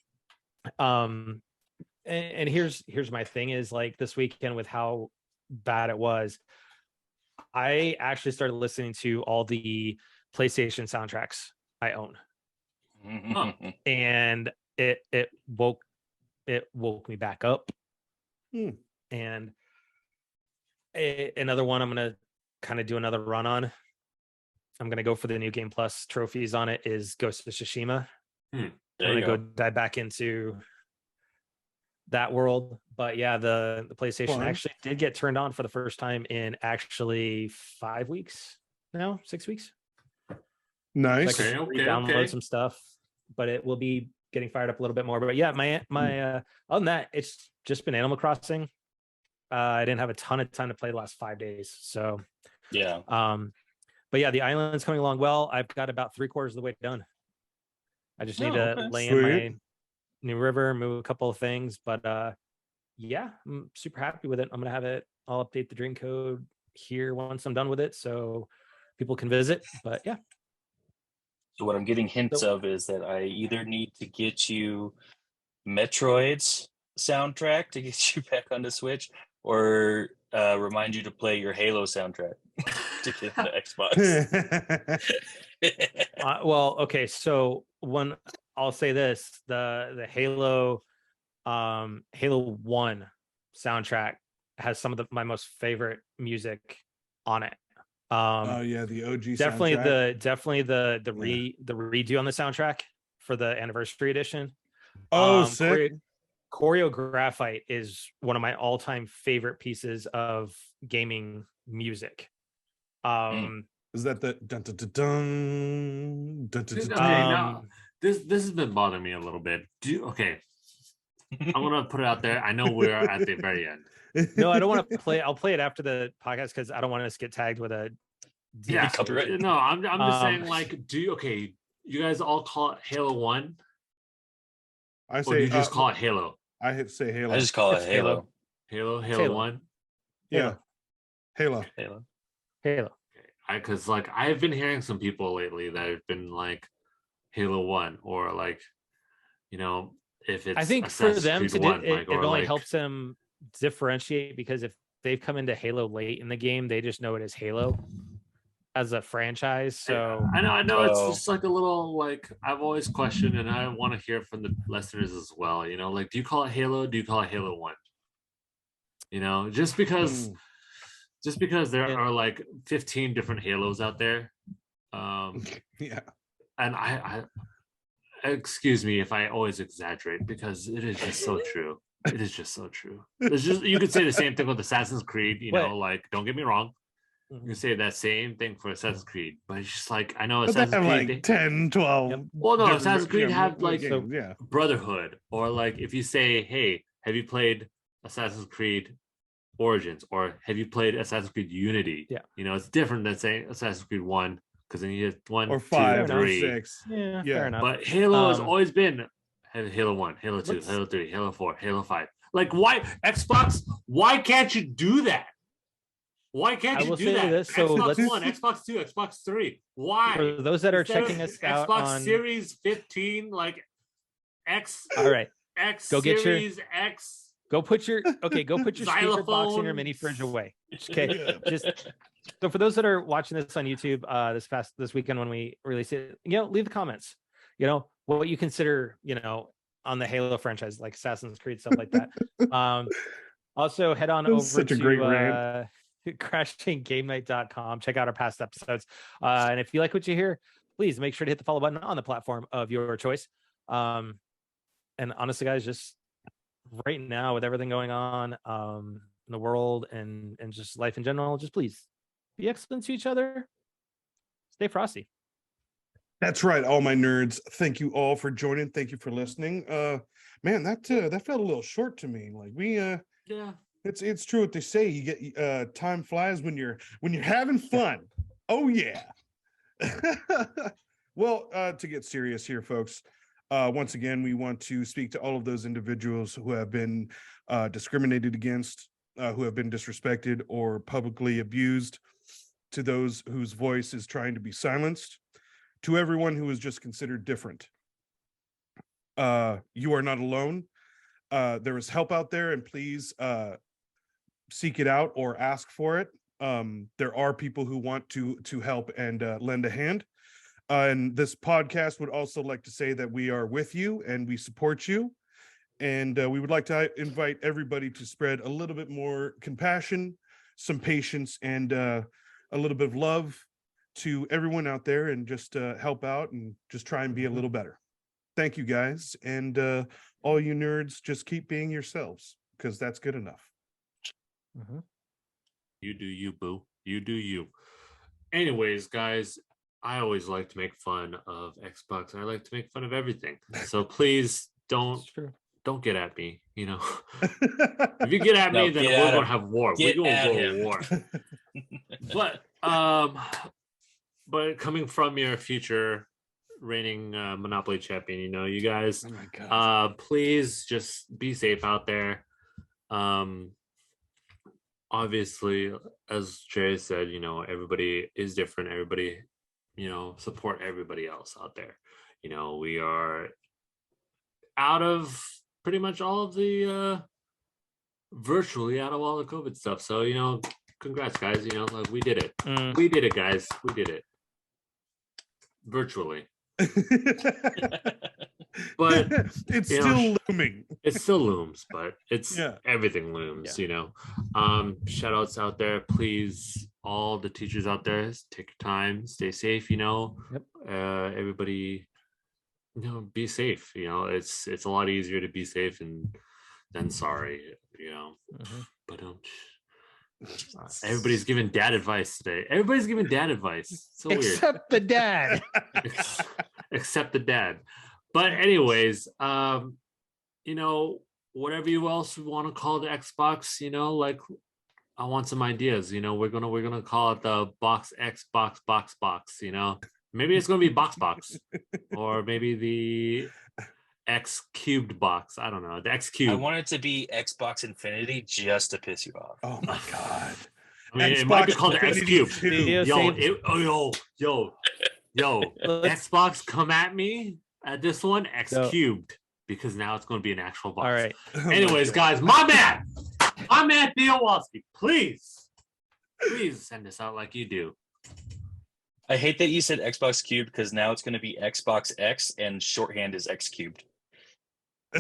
And here's my thing is like this weekend with how bad it was, I actually started listening to all the PlayStation soundtracks I own, and it woke me back up. And another one I'm gonna kind of do another run on. I'm gonna go for the new Game Plus trophies on it is Ghost of Tsushima. I'm gonna go dive back into that world. But yeah, the PlayStation actually did get turned on for the first time in actually 5 weeks now, 6 weeks. Nice. So I can download some stuff, but it will be getting fired up a little bit more. But yeah, my other than that, it's just been Animal Crossing. I didn't have a ton of time to play the last 5 days, so yeah. But yeah, the island's coming along well. I've got about 3/4 of the way done. I just need to lay in my new river, move a couple of things, but yeah, I'm super happy with it. I'm gonna have it. I'll update the drink code here once I'm done with it, so people can visit. But yeah. So what I'm getting hints of is that I either need to get you Metroid's soundtrack to get you back on the Switch, or remind you to play your Halo soundtrack to get the Xbox. Well, okay, so when I'll say this, the Halo 1 soundtrack has some of my most favorite music on it. Oh yeah, the OG definitely soundtrack. the redo on the soundtrack for the anniversary edition. Oh, sick. Choreographite is one of my all-time favorite pieces of gaming music. Is that the dun dun dun dun dun dun? Now, this has been bothering me a little bit. I'm gonna put it out there. I know we're at the very end. No, I don't want to play. I'll play it after the podcast because I don't want us to get tagged with a copyright. No, I'm just saying, like, you guys all call it Halo 1? I say, or do you just call it Halo? I say Halo. I just call it Halo. Halo 1? Yeah. Halo. Because like I've been hearing some people lately that have been like Halo 1, or like, you know, if it's I think Assassin's for them Creed to 1, it only helps them differentiate, because if they've come into Halo late in the game, they just know it as Halo as a franchise. So I know it's just like a little, like, I've always questioned, and I want to hear from the listeners as well, you know, like, do you call it Halo? Do you call it Halo 1? You know, just because just because there are like 15 different Halos out there. Yeah. And I excuse me if I always exaggerate because it is just so true. It is just so true. There's just you could say the same thing with Assassin's Creed, you know, like don't get me wrong. You can say that same thing for Assassin's Creed, but it's just like I know Assassin's Creed like 10, 12. Well, no, Assassin's Creed have like games, Brotherhood, or like if you say, "Hey, have you played Assassin's Creed Origins?" or "Have you played Assassin's Creed Unity?" Yeah, you know, it's different than saying Assassin's Creed 1 because then you get 1 or 5 2, or 3. 6. Yeah, fair enough. But Halo has always been Halo 1, Halo 2, Halo 3, Halo 4, Halo 5. Like, why Xbox? Why can't you do that? Why can't you do that? This, so Xbox One, Xbox 2, Xbox 3. Why? For those that are checking us out Xbox on Series 15, like X. All right. X go get Series your X. Go put your speaker box in your mini fridge away. Okay. Just so for those that are watching this on YouTube this weekend when we release it, you know, leave the comments. You know, what you consider, you know, on the Halo franchise, like Assassin's Creed, stuff like that. Also head on over to crashinggamenight.com. Check out our past episodes. And if you like what you hear, please make sure to hit the follow button on the platform of your choice. And honestly, guys, just right now with everything going on in the world and just life in general, just please be excellent to each other. Stay frosty. That's right, all my nerds. Thank you all for joining. Thank you for listening. Man, that felt a little short to me. Like we yeah. It's true what they say. You get time flies when you're having fun. Oh yeah. Well, to get serious here, folks. Once again, we want to speak to all of those individuals who have been discriminated against, who have been disrespected or publicly abused, to those whose voice is trying to be silenced, to everyone who is just considered different. You are not alone. There is help out there, and please seek it out or ask for it. There are people who want to help and lend a hand. And this podcast would also like to say that we are with you and we support you. And we would like to invite everybody to spread a little bit more compassion, some patience, and a little bit of love to everyone out there, and just help out and just try and be a little better. Thank you, guys. And all you nerds, just keep being yourselves, because that's good enough. You do you, boo. You do you. Anyways, guys, I always like to make fun of Xbox. I like to make fun of everything. So please don't get at me, you know. If you get at me, then we're going to have war. We're going to go to war. But coming from your future reigning Monopoly champion, you know, you guys, please just be safe out there. Obviously, as Jay said, you know, everybody is different. Everybody, you know, support everybody else out there. You know, we are out of pretty much all of the virtually out of all the COVID stuff. So, you know, congrats, guys. You know, like we did it. We did it, guys. We did it virtually. But it's still looming. It still looms, but it's everything looms, you know. Shout outs out there, please, all the teachers out there, take your time, stay safe, you know. Everybody, you know, be safe, you know. It's a lot easier to be safe than sorry, you know. But everybody's giving dad advice today. Everybody's giving dad advice. So except weird. The dad. Except the dad. But anyways, you know, whatever you else want to call the Xbox, you know, like I want some ideas. You know, we're gonna call it the Box X box, you know. Maybe it's gonna be box, or maybe the X cubed box. I don't know. The X cube. I want it to be Xbox Infinity just to piss you off. Oh my god. I mean, it might be called the X cube. Yo, Xbox, come at me at this one, X cubed, because now it's going to be an actual box. All right. Anyways, guys, my man Theo Walski, please send this out like you do. I hate that you said Xbox cubed, because now it's going to be Xbox X and shorthand is X cubed.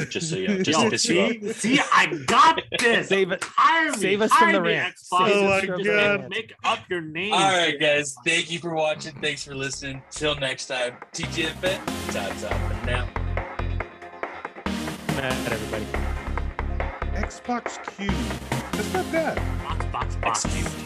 Just so you know, just to piss you off. See, I got this. Save it. Hire me. Save us Hire from the me, rant. Xbox. Save Oh us my from the God. rant. Make up your name. All right, guys. Thank you for watching. Thanks for listening. Till next time. TGFN. That's out for now. Mad everybody. Xbox Q. That's not bad. Box. Excuse